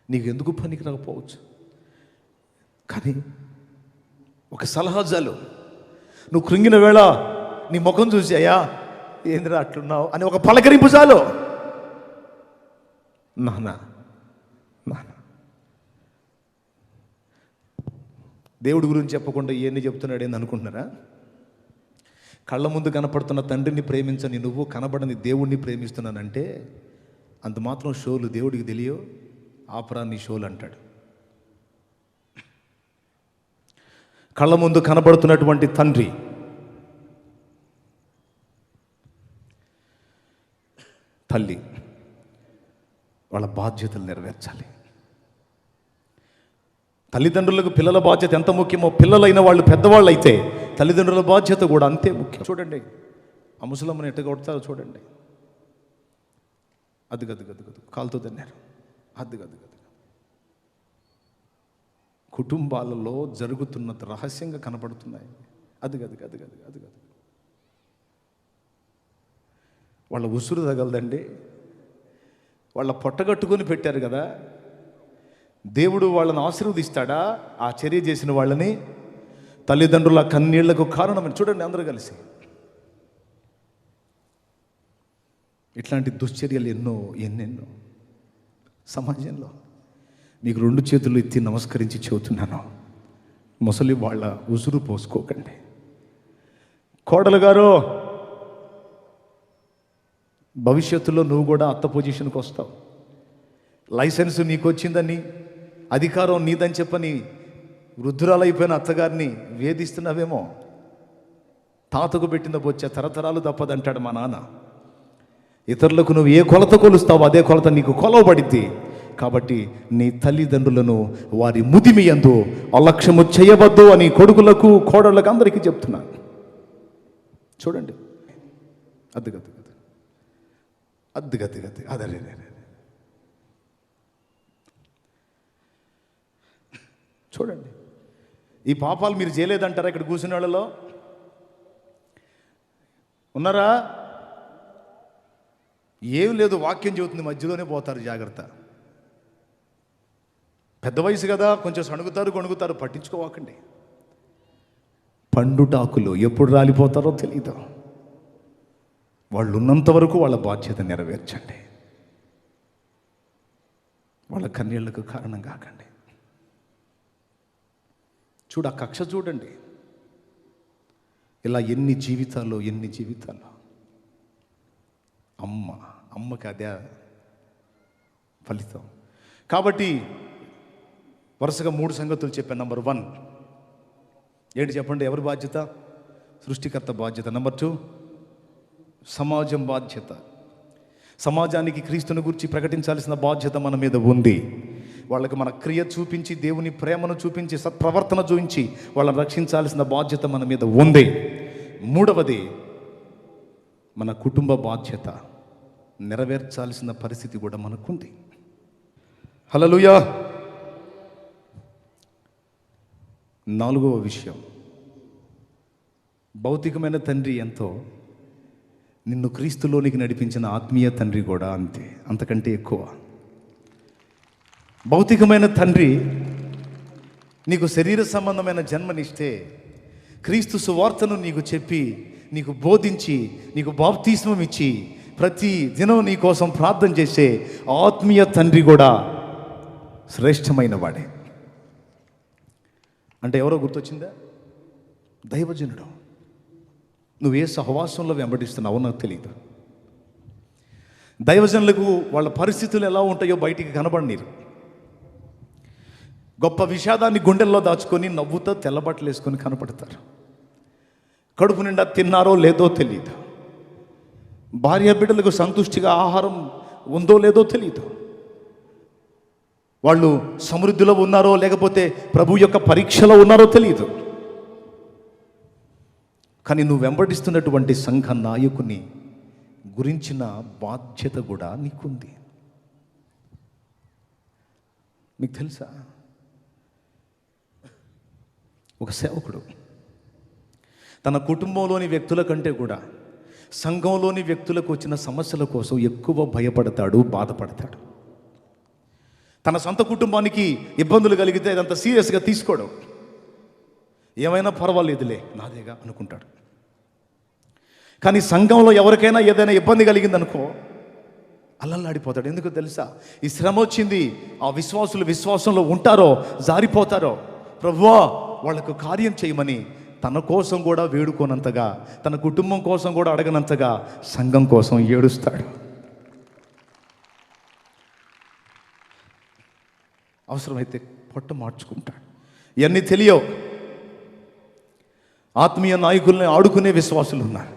నీకు ఎందుకు పనికి రాకపోవచ్చు, కానీ ఒక సలహా చాలు. నువ్వు కృంగిన వేళ నీ ముఖం చూసి, అయ్యా ఏందిరా అట్లున్నావు అని ఒక పలకరింపు చాలు. నాన్న నాన్న, దేవుడి గురించి చెప్పకుండా ఇవన్నీ చెప్తున్నాడు ఏంది అనుకుంటున్నారా? కళ్ళ ముందు కనపడుతున్న తండ్రిని ప్రేమించని నువ్వు కనబడని దేవుణ్ణి ప్రేమిస్తున్నానంటే అంత మాత్రం షోలు దేవుడికి తెలియో, ఆపరాన్ని షోలు అంటాడు. కళ్ళ ముందు కనబడుతున్నటువంటి తండ్రి తల్లి వాళ్ళ బాధ్యతలు నెరవేర్చాలి. తల్లిదండ్రులకు పిల్లల బాధ్యత ఎంత ముఖ్యమో, పిల్లలైన వాళ్ళు పెద్దవాళ్ళు అయితే తల్లిదండ్రుల బాధ్యత కూడా అంతే ముఖ్యం. చూడండి ఆ ముసలమ్మని ఎట్ట కొడతారో చూడండి. అది గదు కాలుతో తిన్నారు. అది గదు కుటుంబాలలో జరుగుతున్న రహస్యంగా కనపడుతున్నాయి. అది గదు వాళ్ళ ఉసురు తగలదండి. వాళ్ళ పొట్టగట్టుకొని పెట్టారు కదా, దేవుడు వాళ్ళని ఆశీర్వదిస్తాడా ఆ చర్య చేసిన వాళ్ళని? తల్లిదండ్రుల కన్నీళ్లకు కారణమని చూడండి అందరూ కలిసి. ఇట్లాంటి దుశ్చర్యలు ఎన్నెన్నో సమాజంలో. మీకు 2 చేతులు ఎత్తి నమస్కరించి చెబుతున్నాను, ముసలి వాళ్ళ ఉసురు పోసుకోకండి. కోడలు గారు, భవిష్యత్తులో నువ్వు కూడా అత్త పొజిషన్కి వస్తావు. లైసెన్స్ నీకు వచ్చిందని, అధికారం నీదని చెప్పని వృద్ధురాలైపోయిన అత్తగారిని వేధిస్తున్నావేమో. తాతకు పెట్టిన బొచ్చ తరతరాలు తప్పదంటాడు మా నాన్న. ఇతరులకు నువ్వు ఏ కొలత కొలుస్తావో అదే కొలత నీకు కొలవబడిద్ది. కాబట్టి నీ తల్లిదండ్రులను వారి ముదిమి యందు అలక్ష్యము చేయవద్దు అని కొడుకులకు కోడళ్ళకు అందరికీ చెప్తున్నాను. చూడండి, అద్దుగద్దు అదే చూడండి. ఈ పాపాలు మీరు చేయలేదంటారా? ఇక్కడ కూర్చున్న వాళ్ళలో ఉన్నారా? ఏం లేదు, వాక్యం చెబుతుంది, మధ్యలోనే పోతారు. జాగ్రత్త. పెద్ద వయసు కదా, కొంచెం సణుగుతారు గొణుగుతారు, పట్టించుకోవాకండి. పండుటాకులు ఎప్పుడు రాలిపోతారో తెలియదు. వాళ్ళు ఉన్నంత వరకు వాళ్ళ బాధ్యత నెరవేర్చండి. వాళ్ళ కన్నీళ్లకు కారణం కాకండి. ఆ కక్ష చూడండి. ఇలా ఎన్ని జీవితాల్లో అమ్మకి అదే ఫలితం. కాబట్టి వరుసగా 3 సంగతులు చెప్పాను. నంబర్ 1 ఏంటి చెప్పండి? ఎవరి బాధ్యత? సృష్టికర్త బాధ్యత. నంబర్ 2 సమాజం బాధ్యత. సమాజానికి క్రీస్తుని గురించి ప్రకటించాల్సిన బాధ్యత మన మీద ఉంది. వాళ్ళకి మన క్రియ చూపించి, దేవుని ప్రేమను చూపించి, సత్ప్రవర్తన చూపించి వాళ్ళని రక్షించాల్సిన బాధ్యత మన మీద ఉంది. 3వది మన కుటుంబ బాధ్యత నెరవేర్చాల్సిన పరిస్థితి కూడా మనకుంది. హల్లెలూయా. 4వ విషయం, భౌతికమైన తండ్రి ఎంతో, నిన్ను క్రీస్తులోనికి నడిపించిన ఆత్మీయ తండ్రి కూడా అంతే, అంతకంటే ఎక్కువ. భౌతికమైన తండ్రి నీకు శరీర సంబంధమైన జన్మనిస్తే, క్రీస్తు సువార్తను నీకు చెప్పి, నీకు బోధించి, నీకు బాప్తిస్మం ఇచ్చి, ప్రతి దినం నీ కోసం ప్రార్థన చేసే ఆత్మీయ తండ్రి కూడా శ్రేష్టమైన వాడే. అంటే ఎవరో గుర్తొచ్చిందా? దైవజనుడు. నువ్వు ఏ సహవాసంలో వెంబడిస్తున్నావో నాకు తెలియదు. దైవజనులకు వాళ్ళ పరిస్థితులు ఎలా ఉంటాయో బయటికి కనబడనీరు. గొప్ప విషాదాన్ని గుండెల్లో దాచుకొని నవ్వుతో తెల్లబట్టలు వేసుకొని కనపడతారు. కడుపు నిండా తిన్నారో లేదో తెలియదు. భార్య బిడ్డలకు సంతుష్టిగా ఆహారం ఉందో లేదో తెలియదు. వాళ్ళు సమృద్ధిలో ఉన్నారో లేకపోతే ప్రభు యొక్క పరీక్షలో ఉన్నారో తెలియదు. కానీ నువ్వు వెంబడిస్తున్నటువంటి సంఘ నాయకుని గురించిన బాధ్యత కూడా నీకుంది. మీకు తెలుసా, ఒక సేవకుడు తన కుటుంబంలోని వ్యక్తుల కంటే కూడా సంఘంలోని వ్యక్తులకు వచ్చిన సమస్యల కోసం ఎక్కువ భయపడతాడు, బాధపడతాడు. తన సొంత కుటుంబానికి ఇబ్బందులు కలిగితే అదంత సీరియస్గా తీసుకోవడం, ఏమైనా పర్వాలేదులే నాదేగా అనుకుంటాడు. కానీ సంఘంలో ఎవరికైనా ఏదైనా ఇబ్బంది కలిగిందనుకో అల్లల్లాడిపోతాడు. ఎందుకు తెలుసా? ఈ శ్రమ వచ్చింది, ఆ విశ్వాసులు విశ్వాసంలో ఉంటారో జారిపోతారో, ప్రభువా వాళ్లకు కార్యం చేయమని తన కోసం కూడా వేడుకోనంతగా, తన కుటుంబం కోసం కూడా అడగనంతగా సంఘం కోసం ఏడుస్తాడు. అవసరమైతే పొట్ట మార్చుకుంటాడు. ఇవన్నీ తెలియవు. ఆత్మీయ నాయకుల్ని ఆడుకునే విశ్వాసులు ఉన్నారు.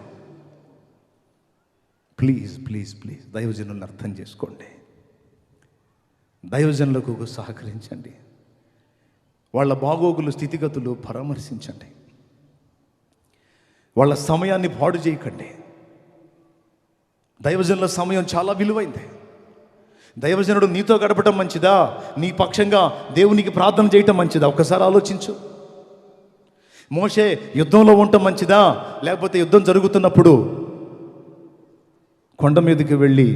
ప్లీజ్ ప్లీజ్ ప్లీజ్ దైవజనులను అర్థం చేసుకోండి. దైవజనులకు సహకరించండి. వాళ్ళ బాగోగులు స్థితిగతులు పరామర్శించండి. వాళ్ళ సమయాన్ని పాడు చేయకండి. దైవజనుల సమయం చాలా విలువైంది. దైవజనుడు నీతో గడపటం మంచిదా, నీ పక్షంగా దేవునికి ప్రార్థన చేయటం మంచిదా? ఒక్కసారి ఆలోచించు. మోషే యుద్ధంలో ఉండటం మంచిదా, లేకపోతే యుద్ధం జరుగుతున్నప్పుడు కొండ మీదకి వెళ్ళి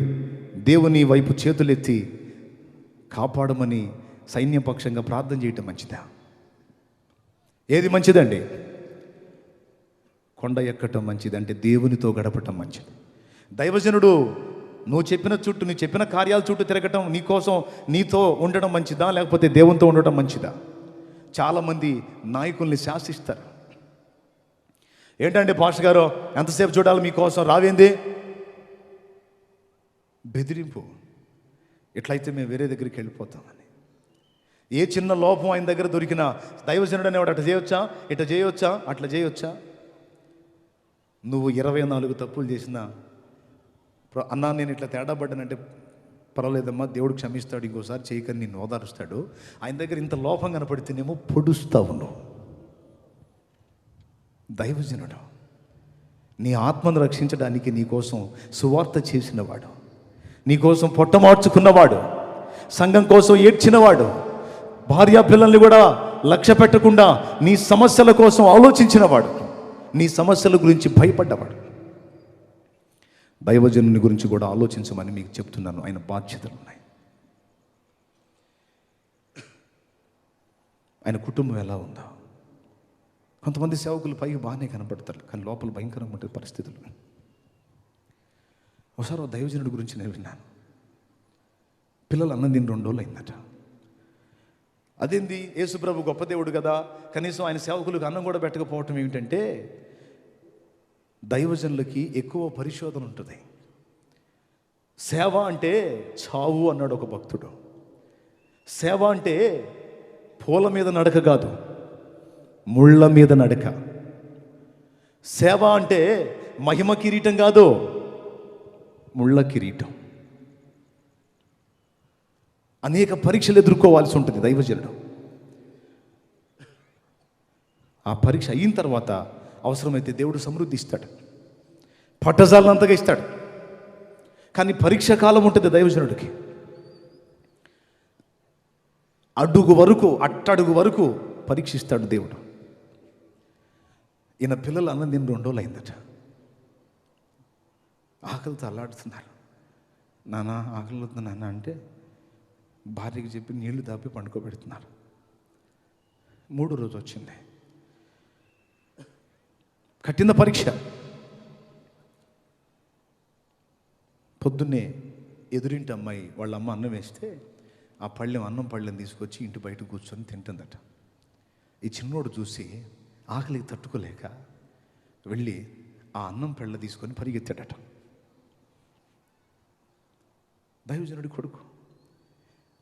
దేవుని వైపు చేతులెత్తి కాపాడమని సైన్యపక్షంగా ప్రార్థన చేయటం మంచిదా? ఏది మంచిదండి? కొండ ఎక్కటం మంచిది, అంటే దేవునితో గడపటం మంచిది. దైవజనుడు నువ్వు చెప్పిన కార్యాల చుట్టూ తిరగటం, నీకోసం నీతో ఉండడం మంచిదా, లేకపోతే దేవునితో ఉండటం మంచిదా? చాలామంది నాయకుల్ని శాసిస్తారు. ఏంటంటే పాస్టర్ గారు ఎంతసేపు చూడాలి మీకోసం, రావేంది? బెదిరింపు. ఎట్లయితే మేము వేరే దగ్గరికి వెళ్ళిపోతామని. ఏ చిన్న లోపం ఆయన దగ్గర దొరికినా దైవజనుడు అనేవాడు అట్లా చేయొచ్చా, ఇట్లా చేయొచ్చా, అట్లా చేయొచ్చా? నువ్వు 24 తప్పులు చేసినా, అన్నా నేను ఇట్లా తేడా పడ్డానంటే పర్వాలేదమ్మా, దేవుడు క్షమిస్తాడు, ఇంకోసారి చేయకని నిన్ను ఓదారుస్తాడు. ఆయన దగ్గర ఇంత లోపం కనపడితేనేమో పొడుస్తా ఉన్నావు. దైవజనుడు నీ ఆత్మను రక్షించడానికి నీకోసం సువార్త చేసినవాడు, నీకోసం పొట్టమార్చుకున్నవాడు, సంఘం కోసం ఏడ్చినవాడు, భార్యా పిల్లల్ని కూడా లక్ష్య పెట్టకుండా నీ సమస్యల కోసం ఆలోచించినవాడు, నీ సమస్యల గురించి భయపడ్డవాడు. దైవజనుని గురించి కూడా ఆలోచించమని మీకు చెప్తున్నాను. ఆయన బాధ్యతలు ఉన్నాయి. ఆయన కుటుంబం ఎలా ఉందో. కొంతమంది సేవకులు పైకి బాగానే కనపడతారు, కానీ లోపల భయంకరంగా ఉంటుంది పరిస్థితులు. ఒకసారి దైవజనుడి గురించి నేను విన్నాను. పిల్లలు అన్నం తిని 2 రోజులు అయిందట. అదేంది, యేసుప్రభు గొప్ప దేవుడు కదా, కనీసం ఆయన సేవకులకు అన్నం కూడా పెట్టకపోవటం ఏమిటంటే, దైవజనులకి ఎక్కువ పరిశోధన ఉంటుంది. సేవ అంటే చావు అన్నాడు ఒక భక్తుడు. సేవ అంటే పూల మీద నడక కాదు, ముళ్ళ మీద నడక. సేవ అంటే మహిమ కిరీటం కాదు, ముళ్ళ కిరీటం. అనేక పరీక్షలు ఎదుర్కోవాల్సి ఉంటుంది దైవజనుడు. ఆ పరీక్ష అయిన తర్వాత అవసరమైతే దేవుడు సమృద్ధి ఇస్తాడు, పట్టజాలంతగా ఇస్తాడు. కానీ పరీక్ష కాలం ఉంటుంది దైవజనుడికి. అట్టడుగు వరకు పరీక్షిస్తాడు దేవుడు. ఈయన పిల్లలు అన్నం తిని 2 రోజులు అయిందట. ఆకలితో అల్లాడుతున్నారు. నాన్న ఆకలి అవుతుంది నాన్న అంటే భార్యకి చెప్పి నీళ్లు దాపి పండుకోబెడుతున్నారు. 3వ రోజు వచ్చింది, కఠిన పరీక్ష. పొద్దున్నే ఎదురింటి అమ్మాయి వాళ్ళ అమ్మ అన్నం వేస్తే ఆ అన్నం పళ్ళెం తీసుకొచ్చి ఇంటి బయట కూర్చొని తింటుందట. ఈ చిన్నోడు చూసి ఆకలికి తట్టుకోలేక వెళ్ళి ఆ అన్నం పెళ్ళ తీసుకొని పరిగెత్తాడట. దైవజనుడి కొడుకు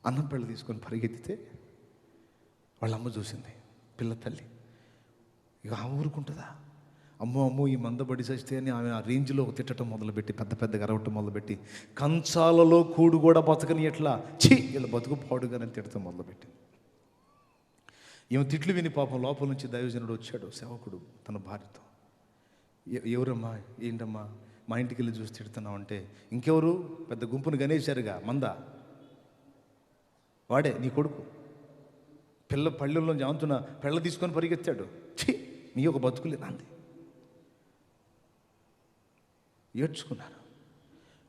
అన్నం పెళ్ళ తీసుకొని పరిగెత్తితే వాళ్ళ అమ్మ చూసింది, పిల్ల తల్లి. ఇక ఆ ఊరుకుంటుందా? అమ్మో ఈ మందబడి చస్తే అని ఆమె ఆ రేంజ్లో తిట్టడం మొదలుపెట్టి, పెద్దగా అరవటం మొదలుపెట్టి, కంచాలలో కూడు కూడా బతకని ఎట్లా ఇలా బతుకు పాడుగానే తిడతాం మొదలుపెట్టి. ఈమె తిట్లు విని పాపం లోపల నుంచి దైవజనుడు వచ్చాడు, సేవకుడు తన భార్యతో. ఎవరమ్మా, ఏంటమ్మా, మా ఇంటికి వెళ్ళి చూసి తిడుతున్నావు అంటే, ఇంకెవరు, పెద్ద గుంపును గణేశారుగా మంద, వాడే నీ కొడుకు. పిల్ల పళ్ళెల్లో జాంతున్న పెళ్ళ తీసుకొని పరిగెత్తాడు. నీ ఒక బతుకులే నాంది.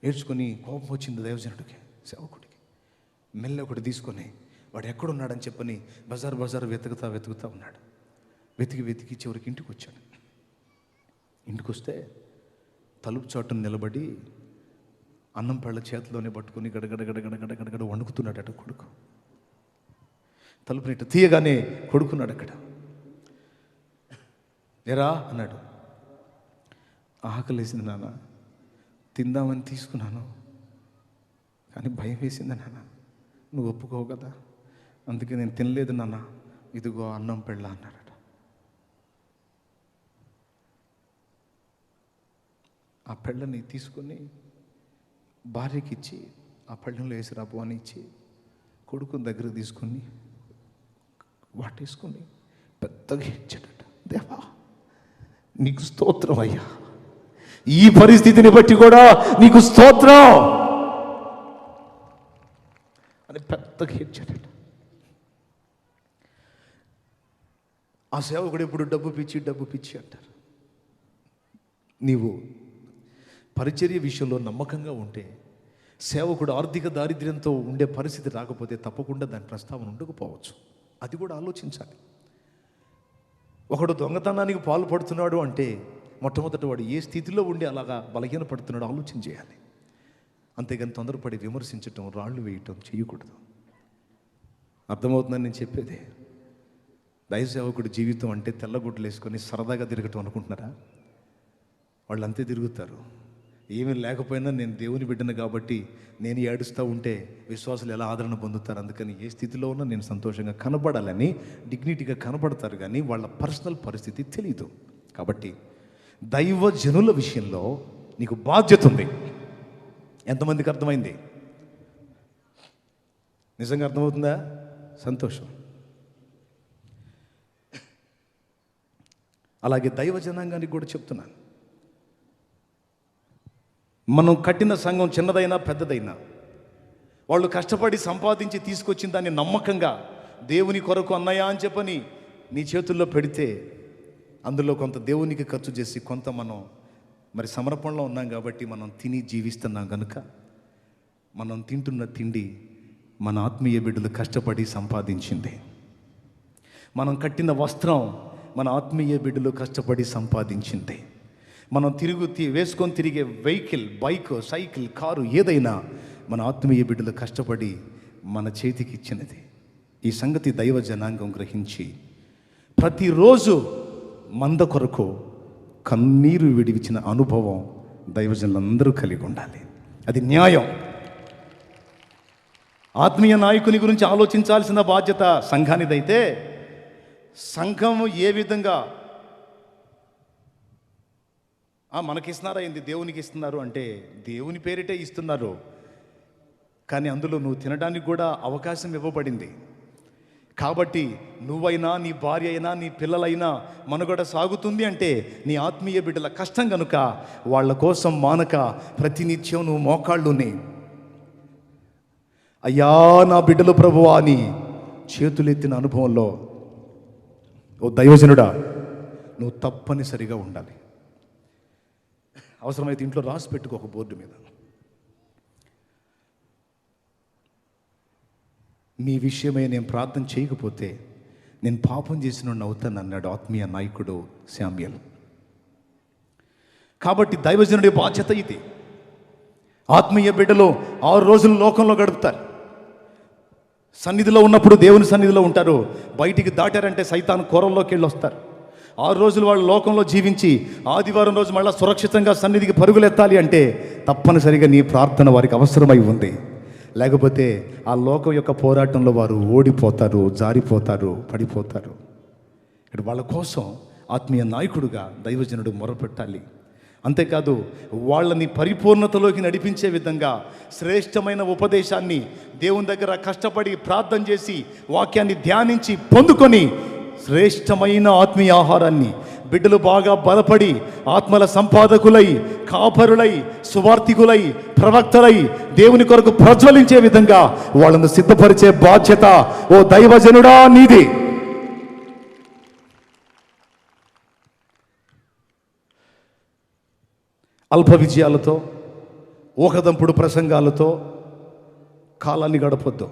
ఏడ్చుకొని కోపం వచ్చింది దైవజనుడికి, సేవకుడికి. మెల్ల ఒకటి తీసుకొని వాడు ఎక్కడున్నాడని చెప్పని బజార్ వెతుకుతా ఉన్నాడు. వెతికి చివరికి ఇంటికి వచ్చాడు. ఇంటికి వస్తే తలుపు చాటును నిలబడి అన్నం పళ్ళ చేతిలోనే పట్టుకొని గడగడ వణుకుతున్నాడట కొడుకు. తలుపుని తీయగానే కొడుకున్నాడు అక్కడ. ఎరా అన్నాడు. ఆకలేసింది నాన్న, తిందామని తీసుకున్నాను, కానీ భయం వేసింది నాన్న, నువ్వు ఒప్పుకోవు కదా, అందుకే నేను తినలేదు నాన్న, ఇదిగో అన్నం పెళ్ళ అన్నాడట. ఆ పెళ్ళని తీసుకొని భార్యకి ఇచ్చి, ఆ పెళ్ళంలో వేసి రాబు అని ఇచ్చి, కొడుకుని దగ్గరకు తీసుకొని వాటేసుకొని పెద్దగా ఇచ్చాడట. దేవా నీకు స్తోత్రం అయ్యా, ఈ పరిస్థితిని బట్టి కూడా నీకు స్తోత్రం అని పెద్దగా ఇచ్చాడట. ఆ సేవకుడు ఎప్పుడు డబ్బు పిచ్చి అంటారు. నీవు పరిచర్య విషయంలో నమ్మకంగా ఉంటే, సేవకుడు ఆర్థిక దారిద్ర్యంతో ఉండే పరిస్థితి రాకపోతే తప్పకుండా దాని ప్రస్తావన ఉండకపోవచ్చు. అది కూడా ఆలోచించాలి. ఒకడు దొంగతనానికి పాల్పడుతున్నాడు అంటే మొట్టమొదట వాడు ఏ స్థితిలో ఉండి అలాగా బలహీనపడుతున్నాడో ఆలోచన చేయాలి. అంతేగాని తొందరపడి విమర్శించటం, రాళ్ళు వేయటం చేయకూడదు. అర్థమవుతుందని నేను చెప్పేది. దైవ సేవకుడి జీవితం అంటే తెల్లగుడ్లు వేసుకొని సరదాగా తిరగటం అనుకుంటున్నారా? వాళ్ళు అంతే తిరుగుతారు. ఏమీ లేకపోయినా నేను దేవుని బిడ్డను కాబట్టి నేను ఏడుస్తూ ఉంటే విశ్వాసులు ఎలా ఆదరణ పొందుతారు? అందుకని ఏ స్థితిలో ఉన్నా నేను సంతోషంగా కనబడాలని డిగ్నిటీగా కనబడతారు, కానీ వాళ్ళ పర్సనల్ పరిస్థితి తెలియదు. కాబట్టి దైవ జనుల విషయంలో నీకు బాధ్యత ఉంది. ఎంతమందికి అర్థమైంది? నిజంగా అర్థమవుతుందా? సంతోషం. అలాగే దైవ జనాంగానికి కూడా చెప్తున్నాను, మనం కట్టిన సంఘం చిన్నదైనా పెద్దదైనా వాళ్ళు కష్టపడి సంపాదించి తీసుకొచ్చిన దాన్ని నమ్మకంగా దేవుని కొరకు అన్నయ్య అని చెప్పని నీ చేతుల్లో పెడితే అందులో కొంత దేవునికి ఖర్చు చేసి కొంత మనం మరి సమర్పణలో ఉన్నాం కాబట్టి మనం తిని జీవిస్తున్నాం కనుక మనం తింటున్న తిండి మన ఆత్మీయ బిడ్డలు కష్టపడి సంపాదించింది. మనం కట్టిన వస్త్రం మన ఆత్మీయ బిడ్డలు కష్టపడి సంపాదించింది. మనం వేసుకొని తిరిగే వెహికల్, బైక్, సైకిల్, కారు ఏదైనా మన ఆత్మీయ బిడ్డలు కష్టపడి మన చేతికి ఇచ్చినది. ఈ సంగతి దైవ జనాంగం గ్రహించి ప్రతిరోజు మంద కొరకు కన్నీరు విడివిచిన అనుభవం దైవజనులందరూ కలిగి ఉండాలి. అది న్యాయం. ఆత్మీయ నాయకుని గురించి ఆలోచించాల్సిన బాధ్యత సంఘానిదైతే సంఘం ఏ విధంగా మనకి ఇస్తున్నారా ఏంది, దేవునికి ఇస్తున్నారు అంటే దేవుని పేరిటే ఇస్తున్నారు, కానీ అందులో నువ్వు తినడానికి కూడా అవకాశం ఇవ్వబడింది. కాబట్టి నువ్వైనా, నీ భార్య అయినా, నీ పిల్లలైనా మనుగడ సాగుతుంది అంటే నీ ఆత్మీయ బిడ్డల కష్టం కనుక వాళ్ళ కోసం మానక ప్రతినిత్యం నువ్వు మోకాళ్ళుని అయ్యా నా బిడ్డలు ప్రభువా అని చేతులెత్తిన అనుభవంలో ఓ దైవజనుడా నువ్వు తప్పనిసరిగా ఉండాలి. అవసరమైతే ఇంట్లో రాసి పెట్టుకో ఒక బోర్డు మీద, మీ విషయమై నేను ప్రార్థన చేయకపోతే నేను పాపం చేసిన అవుతాను అన్నాడు ఆత్మీయ నాయకుడు శామ్యూయల్. కాబట్టి దైవజనుడి బాధ్యత ఇది. ఆత్మీయ బిడ్డలు 6 రోజులు లోకంలో గడుపుతారు. సన్నిధిలో ఉన్నప్పుడు దేవుని సన్నిధిలో ఉంటారు, బయటికి దాటారంటే సైతాను కోరల్లోకి వెళ్ళి వస్తారు. 6 రోజులు వాళ్ళు లోకంలో జీవించి ఆదివారం రోజు మళ్ళీ సురక్షితంగా సన్నిధికి పరుగులెత్తాలి అంటే తప్పనిసరిగా నీ ప్రార్థన వారికి అవసరమై ఉంది. లేకపోతే ఆ లోకం యొక్క పోరాటంలో వారు ఓడిపోతారు, జారిపోతారు, పడిపోతారు. ఇక్కడ వాళ్ళ కోసం ఆత్మీయ నాయకుడుగా దైవజనుడు మొరపెట్టాలి. అంతేకాదు వాళ్ళని పరిపూర్ణతలోకి నడిపించే విధంగా శ్రేష్టమైన ఉపదేశాన్ని దేవుని దగ్గర కష్టపడి ప్రార్థన చేసి వాక్యాన్ని ధ్యానించి పొందుకొని శ్రేష్టమైన ఆత్మీయ ఆహారాన్ని బిడ్డలు బాగా బలపడి ఆత్మల సంపాదకులై, కాపరులై, సువార్థికులై, ప్రవక్తలై దేవుని కొరకు ప్రజ్వలించే విధంగా వాళ్ళను సిద్ధపరిచే బాధ్యత ఓ దైవజనుడా నీది. అల్ప విజయాలతో, ఊకదంపుడు ప్రసంగాలతో కాలాన్ని గడపొద్దు.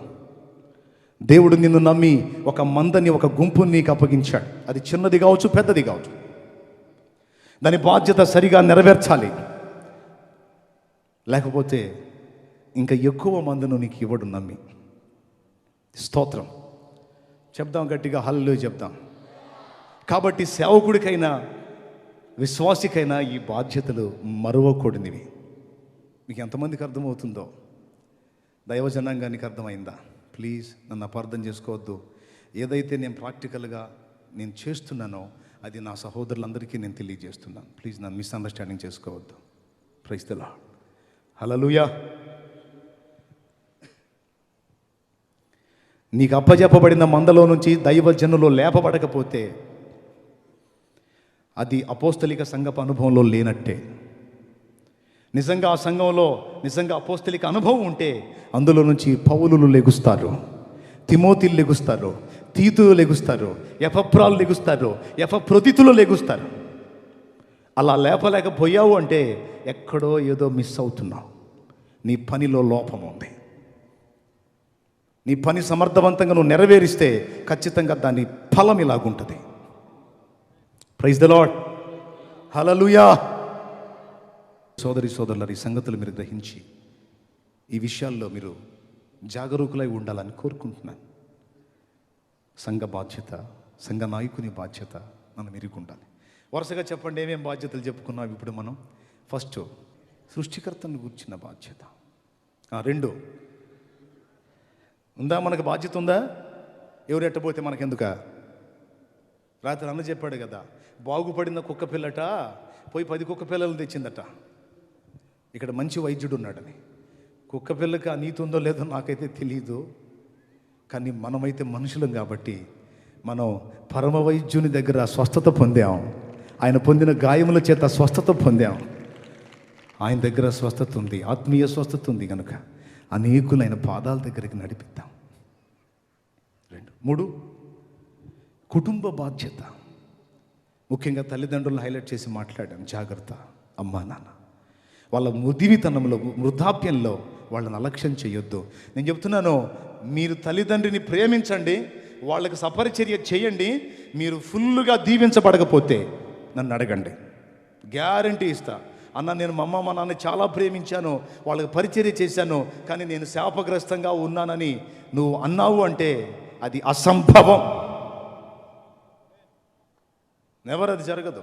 దేవుడు నిన్ను నమ్మి ఒక మందని, ఒక గుంపుని నీకు అప్పగించాడు. అది చిన్నది కావచ్చు, పెద్దది కావచ్చు. దాని బాధ్యత సరిగా నెరవేర్చాలి. లేకపోతే ఇంకా ఎక్కువ మందును నీకు ఇవ్వడు నమ్మి. స్తోత్రం చెప్దాం, గట్టిగా హల్లెలూయా చెప్దాం. కాబట్టి సేవకుడికైనా విశ్వాసికైనా ఈ బాధ్యతలు మరువకూడనివి. మీకు ఎంతమందికి అర్థమవుతుందో? దైవజనాంగానికి అర్థమైందా? ప్లీజ్ నన్ను అపార్థం చేసుకోవద్దు. ఏదైతే నేను ప్రాక్టికల్గా నేను చేస్తున్నానో అది నా సహోదరులందరికీ నేను తెలియజేస్తున్నాను. ప్లీజ్ నన్ను మిస్అండర్స్టాండింగ్ చేసుకోవద్దు. Praise the lord. హల్లెలూయా. నీకు అప్పజెప్పబడిన మందలో నుంచి దైవజనులు లేపబడకపోతే అది అపోస్తలిక సంఘపు అనుభవంలో లేనట్టే. నిజంగా ఆ సంఘంలో నిజంగా అపోస్తలిక అనుభవం ఉంటే అందులో నుంచి పౌలులు లెగుస్తారు, తిమోతిలు లెగుస్తారు, తీతులు లెగుస్తారు, ఎపఫ్రాలు లెగుస్తారు, ఎపఫ్రొదితులు లెగుస్తారు. అలా లేపలేకపోయావు అంటే ఎక్కడో ఏదో మిస్ అవుతున్నావు. నీ పనిలో లోపం ఉంది. నీ పని సమర్థవంతంగా నువ్వు నెరవేరిస్తే ఖచ్చితంగా దాని ఫలం ఇలాగుంటుంది. Praise the lord. హల్లెలూయా. సోదరి సోదరులారు, ఈ సంగతులు మీరు గ్రహించి ఈ విషయాల్లో మీరు జాగరూకులై ఉండాలని కోరుకుంటున్నాను. సంఘ బాధ్యత, సంఘ నాయకుని బాధ్యత మనం ఎరిగి ఉండాలి. వరుసగా చెప్పండి, ఏమేం బాధ్యతలు చెప్పుకున్నాం ఇప్పుడు మనం. ఫస్ట్, సృష్టికర్తను గురించిన బాధ్యత. 2, ఉందా మనకు బాధ్యత ఉందా? ఎవరు ఎట్టపోతే మనకెందుక? రాత్రి అన్న చెప్పాడు కదా, బాగుపడిన కుక్క పిల్లట పోయి 10 కుక్క పిల్లలు తెచ్చిందట. ఇక్కడ మంచి వైద్యుడు ఉన్నాడని. కుక్క పిల్లకి ఆ నీతి ఉందో లేదో నాకైతే తెలియదు, కానీ మనమైతే మనుషులం కాబట్టి మనం పరమ వైద్యుని దగ్గర స్వస్థత పొందాం. ఆయన పొందిన గాయముల చేత స్వస్థత పొందాం. ఆయన దగ్గర స్వస్థత ఉంది, ఆత్మీయ స్వస్థత ఉంది. కనుక అనేకులైన పాదాల దగ్గరికి నడిపిద్దాం. 2, 3, కుటుంబ బాధ్యత. ముఖ్యంగా తల్లిదండ్రులను హైలైట్ చేసి మాట్లాడాను. జాగ్రత్త, అమ్మా నాన్న వాళ్ళ ముదివితనంలో, వృద్ధాప్యంలో వాళ్ళని అలక్ష్యం చేయొద్దు. నేను చెప్తున్నాను, మీరు తల్లిదండ్రిని ప్రేమించండి, వాళ్ళకి సపరిచర్య చేయండి. మీరు ఫుల్గా దీవించబడకపోతే నన్ను అడగండి, గ్యారంటీ ఇస్తా. అన్న, నేను మా అమ్మ మా నాన్న చాలా ప్రేమించాను, వాళ్ళకి పరిచర్య చేశాను, కానీ నేను శాపగ్రస్తంగా ఉన్నానని నువ్వు అన్నావు అంటే అది అసంభవం. నెవర్, అది జరగదు.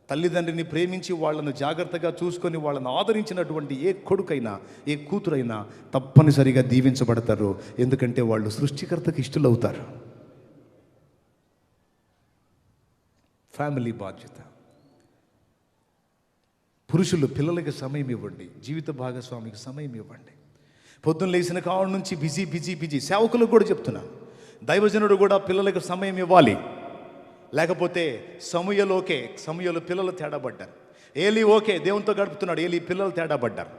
తల్లిదండ్రిని ప్రేమించి వాళ్ళను జాగ్రత్తగా చూసుకొని వాళ్ళను ఆదరించినటువంటి ఏ కొడుకైనా ఏ కూతురైనా తప్పనిసరిగా దీవించబడతారు. ఎందుకంటే వాళ్ళు సృష్టికర్తకి ఇష్టలవుతారు. ఫ్యామిలీ బాధ్యత. పురుషులు పిల్లలకి సమయం ఇవ్వండి, జీవిత భాగస్వామికి సమయం ఇవ్వండి. పొద్దున్న లేచిన కావడం నుంచి బిజీ బిజీ బిజీ. సేవకులకు కూడా చెప్తున్నాను, దైవజనుడు కూడా పిల్లలకు సమయం ఇవ్వాలి. లేకపోతే సమూయేలు పిల్లలు తేడాపడ్డారు. ఏలీ ఓకే దేవునితో గడుపుతున్నాడు, ఏలీ పిల్లలు తేడాపడ్డారు.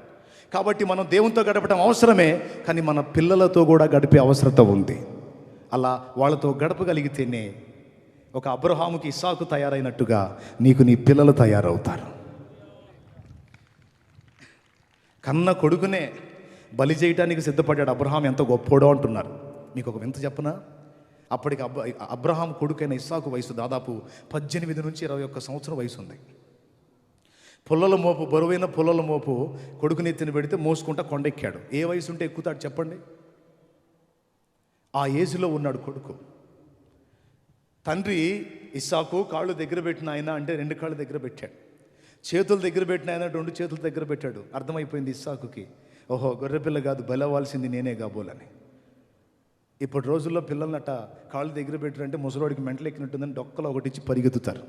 కాబట్టి మనం దేవునితో గడపడం అవసరమే, కానీ మన పిల్లలతో కూడా గడిపే అవసరత ఉంది. అలా వాళ్ళతో గడపగలిగితేనే ఒక అబ్రహాముకి ఇస్సాకు తయారైనట్టుగా నీకు నీ పిల్లలు తయారవుతారు. కన్న కొడుకునే బలి చేయడానికి సిద్ధపడ్డాడు అబ్రహాం. ఎంత గొప్పోడో అంటున్నారు. మీకు ఒక వింత చెప్పనా? అప్పటికి అబ్రహాం కొడుకైన ఇస్సాకు వయసు దాదాపు 18 నుంచి 21 సంవత్సరం వయసు ఉంది. పుల్లల మోపు, బరువైన పుల్లల మోపు కొడుకుని ఎత్తిన పెడితే మోసుకుంటా కొండెక్కాడు. ఏ వయసు ఉంటే ఎక్కుతాడు చెప్పండి? ఆ ఏజ్లో ఉన్నాడు కొడుకు. తండ్రి ఇస్సాకు కాళ్ళు దగ్గర పెట్టిన ఆయన అంటే 2 కాళ్ళు దగ్గర పెట్టాడు, చేతులు దగ్గర పెట్టిన ఆయన 2 చేతుల దగ్గర పెట్టాడు. అర్థమైపోయింది ఇస్సాకుకి, ఓహో గొర్రెపిల్ల కాదు, బలవాల్సింది నేనే కాబోలని. ఇప్పటి రోజుల్లో పిల్లలనట కాళ్ళు దగ్గర పెట్టారంటే ముసలోడికి మెంటలు ఎక్కినట్టుందని డొక్కలో ఒకటి ఇచ్చి పరిగెత్తుతారు.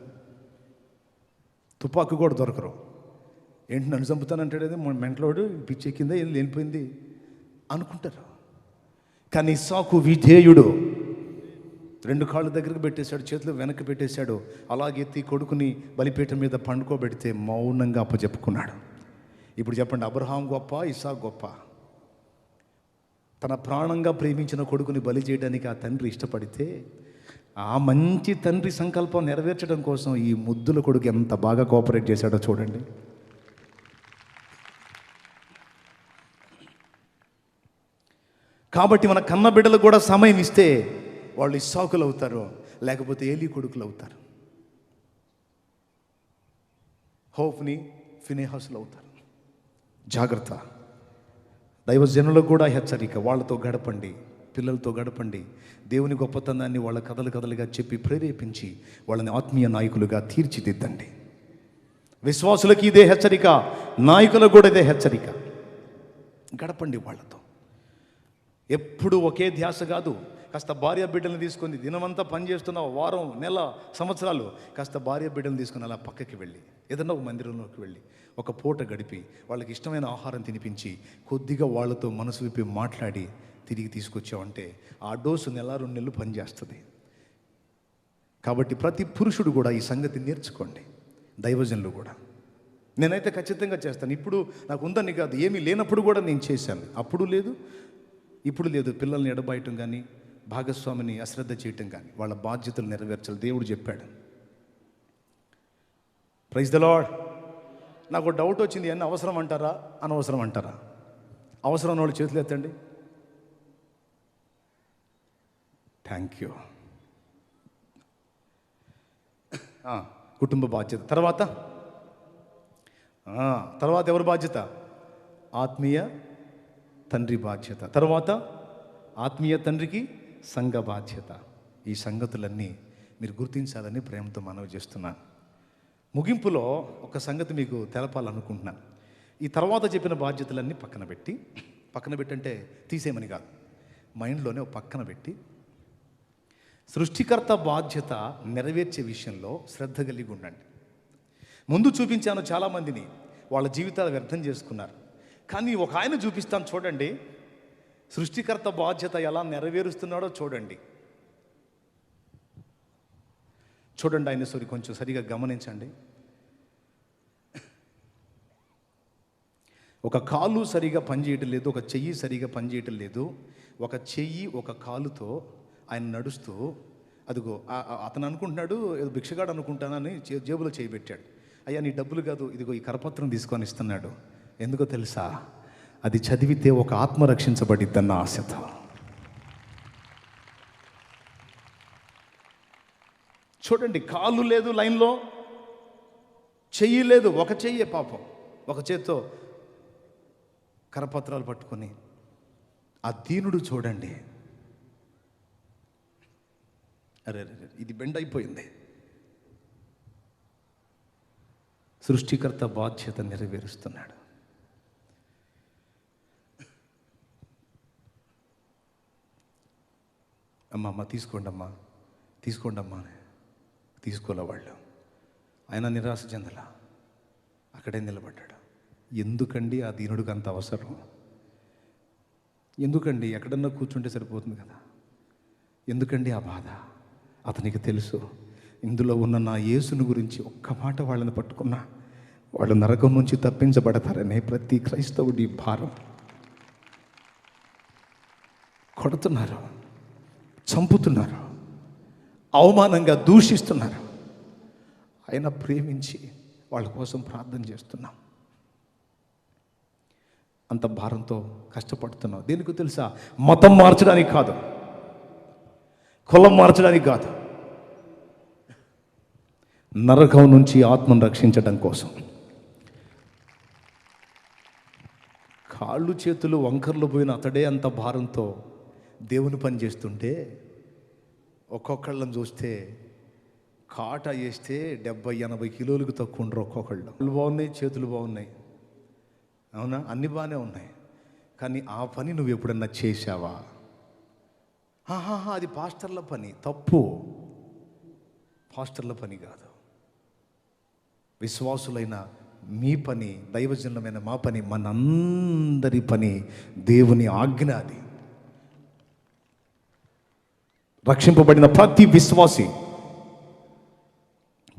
తుపాకు కూడా దొరకరు. ఏంటి నన్ను చంపుతానంటాడేది మెంటలోడు, పిచ్చి ఎక్కిందా, ఏం లేనిపోయింది అనుకుంటారు. కానీ ఇస్సాకు విధేయుడు. 2 కాళ్ళ దగ్గరకు పెట్టేశాడు, చేతులు వెనక్కి పెట్టేశాడు. అలాగే ఎత్తి కొడుకుని బలిపీఠం మీద పండుకోబెడితే మౌనంగా అప్పచెప్పుకున్నాడు. ఇప్పుడు చెప్పండి, అబ్రహాం గొప్ప, ఇస్సాకు గొప్ప? తన ప్రాణంగా ప్రేమించిన కొడుకుని బలి చేయడానికి ఆ తండ్రి ఇష్టపడితే, ఆ మంచి తండ్రి సంకల్పం నెరవేర్చడం కోసం ఈ ముద్దుల కొడుకు ఎంత బాగా కోఆపరేట్ చేశాడో చూడండి. కాబట్టి మన కన్న బిడ్డలకు కూడా సమయం ఇస్తే వాళ్ళు ఇస్సాకులు అవుతారు, లేకపోతే ఏలీ కొడుకులు అవుతారు. హోఫ్ని, ఫినెహాసులు అవుతారు. జాగ్రత్త. దైవజనులకు కూడా హెచ్చరిక, వాళ్ళతో గడపండి, పిల్లలతో గడపండి. దేవుని గొప్పతనాన్ని వాళ్ళ కథలుగా చెప్పి ప్రేరేపించి వాళ్ళని ఆత్మీయ నాయకులుగా తీర్చిదిద్దండి. విశ్వాసులకి ఇదే హెచ్చరిక, నాయకులకు కూడా ఇదే హెచ్చరిక. గడపండి వాళ్ళతో. ఎప్పుడు ఒకే ధ్యాస కాదు. కాస్త భార్య బిడ్డలను తీసుకొని దినమంతా పనిచేస్తున్న వారం, నెల, సంవత్సరాలు కాస్త భార్య బిడ్డలను తీసుకుని అలా పక్కకి వెళ్ళి ఏదన్నా ఒక మందిరంలోకి వెళ్ళి ఒక పూట గడిపి వాళ్ళకి ఇష్టమైన ఆహారం తినిపించి కొద్దిగా వాళ్ళతో మనసు విప్పి మాట్లాడి తిరిగి తీసుకొచ్చామంటే ఆ డోసు 1-2 నెలలు పనిచేస్తుంది. కాబట్టి ప్రతి పురుషుడు కూడా ఈ సంగతి నేర్చుకోండి, దైవజనులు కూడా. నేనైతే ఖచ్చితంగా చేస్తాను. ఇప్పుడు నాకు ఉందని కాదు, ఏమీ లేనప్పుడు కూడా నేను చేశాను. అప్పుడు లేదు, ఇప్పుడు లేదు. పిల్లల్ని ఎడబాయటం కానీ, భాగస్వామిని అశ్రద్ధ చేయటం కానీ, వాళ్ళ బాధ్యతలు నెరవేర్చాలి. దేవుడు చెప్పాడు. Praise the lord. నాకు డౌట్ వచ్చింది, అన్నీ అవసరం అంటారా, అనవసరం అంటారా? అవసరం వాళ్ళు చేతులు ఎత్తండి. Thank you. కుటుంబ బాధ్యత. తర్వాత తర్వాత ఎవరి బాధ్యత? ఆత్మీయ తండ్రి బాధ్యత. తర్వాత ఆత్మీయ తండ్రికి సంఘ బాధ్యత. ఈ సంగతులన్నీ మీరు గుర్తించాలని ప్రేమతో మనవి చేస్తున్నాను. ముగింపులో ఒక సంగతి మీకు తెలపాలనుకుంటున్నాను. ఈ తర్వాత చెప్పిన బాధ్యతలన్నీ పక్కన పెట్టి అంటే తీసేయమని కాదు, మైండ్లోనే ఒక పక్కన పెట్టి సృష్టికర్త బాధ్యత నెరవేర్చే విషయంలో శ్రద్ధ కలిగి ఉండండి. ముందు చూపించాను చాలామందిని, వాళ్ళ జీవితాలు వ్యర్థం చేసుకున్నారు. కానీ ఒక ఆయన చూపిస్తాను చూడండి, సృష్టికర్త బాధ్యత ఎలా నెరవేరుస్తున్నాడో చూడండి. ఆయన కొంచెం సరిగా గమనించండి. ఒక కాలు సరిగా పనిచేయటం లేదు, ఒక చెయ్యి సరిగా పనిచేయటం లేదు. ఒక చెయ్యి ఒక కాలుతో ఆయన నడుస్తూ, అదిగో అతను అనుకుంటున్నాడు ఏదో భిక్షగాడు అనుకుంటానని జేబులో చేయి పెట్టాడు. అయ్యా నీ డబ్బులు కాదు, ఇదిగో ఈ కరపత్రం తీసుకొని ఇస్తున్నాడు. ఎందుకో తెలుసా? అది చదివితే ఒక ఆత్మ రక్షించబడిద్దన్న ఆశతో. చూడండి, కాలు లేదు లైన్లో, చెయ్యి లేదు, ఒక చెయ్యే పాపం, ఒక చేత్తో కరపత్రాలు పట్టుకొని ఆ దీనుడు చూడండి, అరే ఇది బెండ్ అయిపోయింది. సృష్టికర్త బాధ్యత నెరవేరుస్తున్నాడు. అమ్మ తీసుకోండమ్మా తీసుకోలే వాళ్ళు. ఆయన నిరాశ చెందల, అక్కడే నిలబడ్డాడు. ఎందుకండి ఆ దీనుడికి అంత అవసరం? ఎందుకండి? ఎక్కడన్నా కూర్చుంటే సరిపోతుంది కదా. ఎందుకండి ఆ బాధ? అతనికి తెలుసు, ఇందులో ఉన్న నా యేసుని గురించి ఒక్క మాట వాళ్ళని పట్టుకున్నా వాళ్ళు నరకం నుంచి తప్పించబడతారనే ప్రతి క్రైస్తవుడి భారం. కొడుతున్నారు, చంపుతున్నారు, అవమానంగా దూషిస్తున్నారు. ఆయన ప్రేమించి వాళ్ళ కోసం ప్రార్థన చేస్తున్నాం. అంత భారంతో కష్టపడుతున్నాం. దేనికి తెలుసా? మతం మార్చడానికి కాదు, కులం మార్చడానికి కాదు, నరకం నుంచి ఆత్మను రక్షించడం కోసం. కాళ్ళు చేతులు వంకర్లు పోయిన అతడే అంత భారంతో దేవుని పని చేస్తుంటే, ఒక్కొక్కళ్ళని చూస్తే కాట వేస్తే 70-80 కిలోలకు తక్కువ ఉండరు ఒక్కొక్కళ్ళు. బాగున్నాయి, చేతులు బాగున్నాయి, అవునా, అన్నీ బాగానే ఉన్నాయి. కానీ ఆ పని నువ్వు ఎప్పుడన్నా చేశావా? అది పాస్టర్ల పని. తప్పు. పాస్టర్ల పని కాదు, విశ్వాసులైన మీ పని, దైవజనులమైన మా పని, మనందరి పని. దేవుని ఆజ్ఞ అది. రక్షింపబడిన ప్రతి విశ్వాసి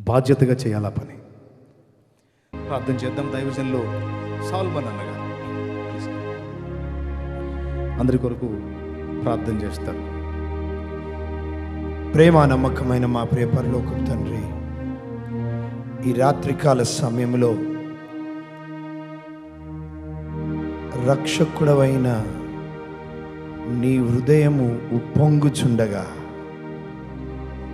బాధ్యతగా చేయాల పని. ప్రార్థన చేద్దాం. దైవజనులు సాల్మన్ అన్నగారు అందరి కొరకు ప్రార్థన చేస్తారు. ప్రేమ నమ్మకమైన మా ప్రియ పరలోకపు తండ్రి, ఈ రాత్రికాల సమయంలో రక్షకుడవైన నీ హృదయము ఉప్పొంగుచుండగా,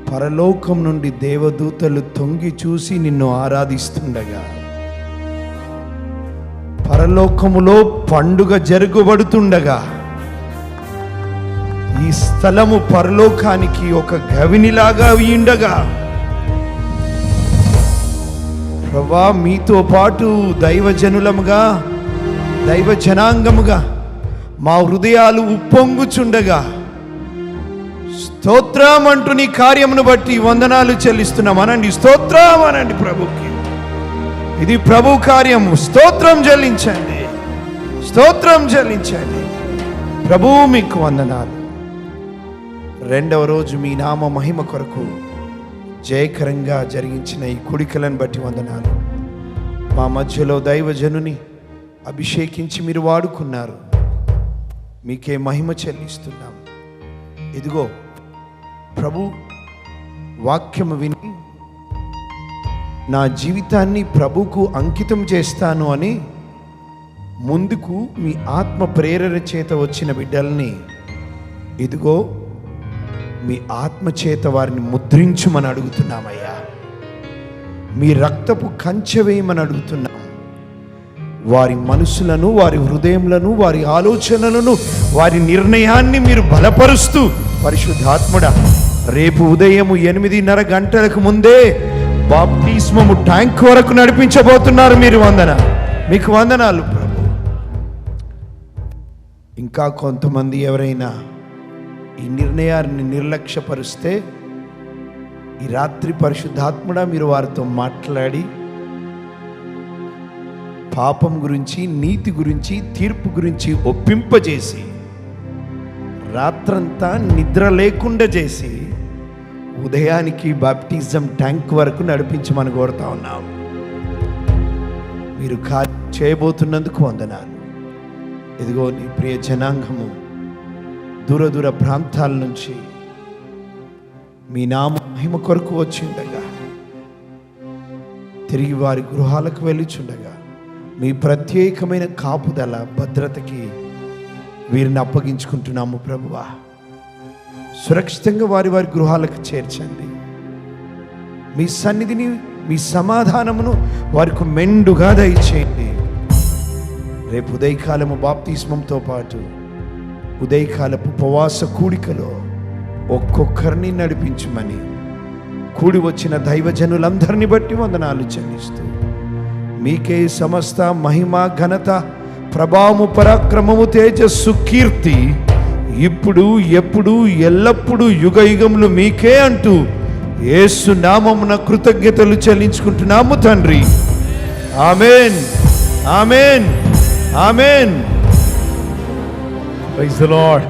పరలోకం నుండి దేవదూతలు తొంగి చూసి నిన్ను ఆరాధిస్తుండగా, పరలోకములో పండుగ జరుగుబడుతుండగా, ఈ స్థలము పరలోకానికి ఒక గవినిలాగా ఉండగా, ప్రభా మీతో పాటు దైవజనులముగా, దైవ జనాంగముగా మా హృదయాలు ఉప్పొంగుచుండగా, స్తోత్రం అంటూ నీ కార్యమును బట్టి వందనాలు చెల్లిస్తున్నాం అనండి. స్తోత్రం అనండి ప్రభుకి. ఇది ప్రభు కార్యము. స్తోత్రం చెల్లించండి, స్తోత్రం చెల్లించండి. ప్రభువు మీకు వందనాలు. రెండవ రోజు మీ నామ మహిమ కొరకు జయకరంగా జరిగించిన ఈ కుడికలను బట్టి వందనాలు. మా మధ్యలో దైవజనుని అభిషేకించి మీరు వాడుకున్నారు. మీకే మహిమ చెల్లిస్తున్నాం. ఇదిగో ప్రభు, వాక్యము విని నా జీవితాన్ని ప్రభుకు అంకితం చేస్తాను అని ముందుకు మీ ఆత్మ ప్రేరణ చేత వచ్చిన బిడ్డల్ని ఇదిగో మీ ఆత్మ చేత వారిని ముద్రించమని అడుగుతున్నామయ్యా. మీ రక్తపు కంచె వేయమని అడుగుతున్నాం. వారి మనసులను, వారి హృదయములను, వారి ఆలోచనలను, వారి నిర్ణయాన్ని మీరు బలపరుస్తూ పరిశుద్ధాత్ముడా, రేపు ఉదయం 8:30 గంటలకు ముందే బాప్తిస్మము ట్యాంక్ వరకు నడిపించబోతున్నారు. మీకు వందనాలు ప్రభు. ఇంకా కొంతమంది ఎవరైనా ఈ నిర్ణయాన్ని నిర్లక్ష్యపరిస్తే ఈ రాత్రి పరిశుద్ధాత్ముడా మీరు వారితో మాట్లాడి పాపం గురించి, నీతి గురించి, తీర్పు గురించి ఒప్పింపజేసి రాత్రంతా నిద్ర లేకుండా చేసి ఉదయానికి బాప్టిజం ట్యాంక్ వరకు నడిపించమని కోరుతా ఉన్నాం. మీరు చేయబోతున్నందుకు వందనాలు. ఇదిగో నీ ప్రియ జనాంగము దూర దూర ప్రాంతాల నుంచి మీ నామ మహిమ కొరకు వచ్చిండగా, తిరిగి వారి గృహాలకు వెళ్ళిచుండగా మీ ప్రత్యేకమైన కాపుదల, భద్రతకి వీరిని అప్పగించుకుంటున్నాము ప్రభువా. సురక్షితంగా వారి గృహాలకు చేర్చండి. మీ సన్నిధిని, మీ సమాధానమును వారికి మెండుగా దయచేయండి. రేపు ఉదయకాలము బాప్తిస్మంతో పాటు ఉదయకాలపు ఉపవాస కూడికలో ఒక్కొక్కరిని నడిపించమని కూడి వచ్చిన దైవజనులందరినీ బట్టి వందనాలు చెల్లిస్తూ మీకే సమస్త మహిమ, ఘనత, ప్రభావము, పరాక్రమము, తేజస్సు, కీర్తి ఇప్పుడు, ఎప్పుడు, ఎల్లప్పుడు, యుగ యుగములు మీకే అంటూ యేసు నామమున కృతజ్ఞతలు చెల్లించుకుంటున్నాము తండ్రి. ఆమేన్, ఆమేన్, ఆమేన్. Praise the lord.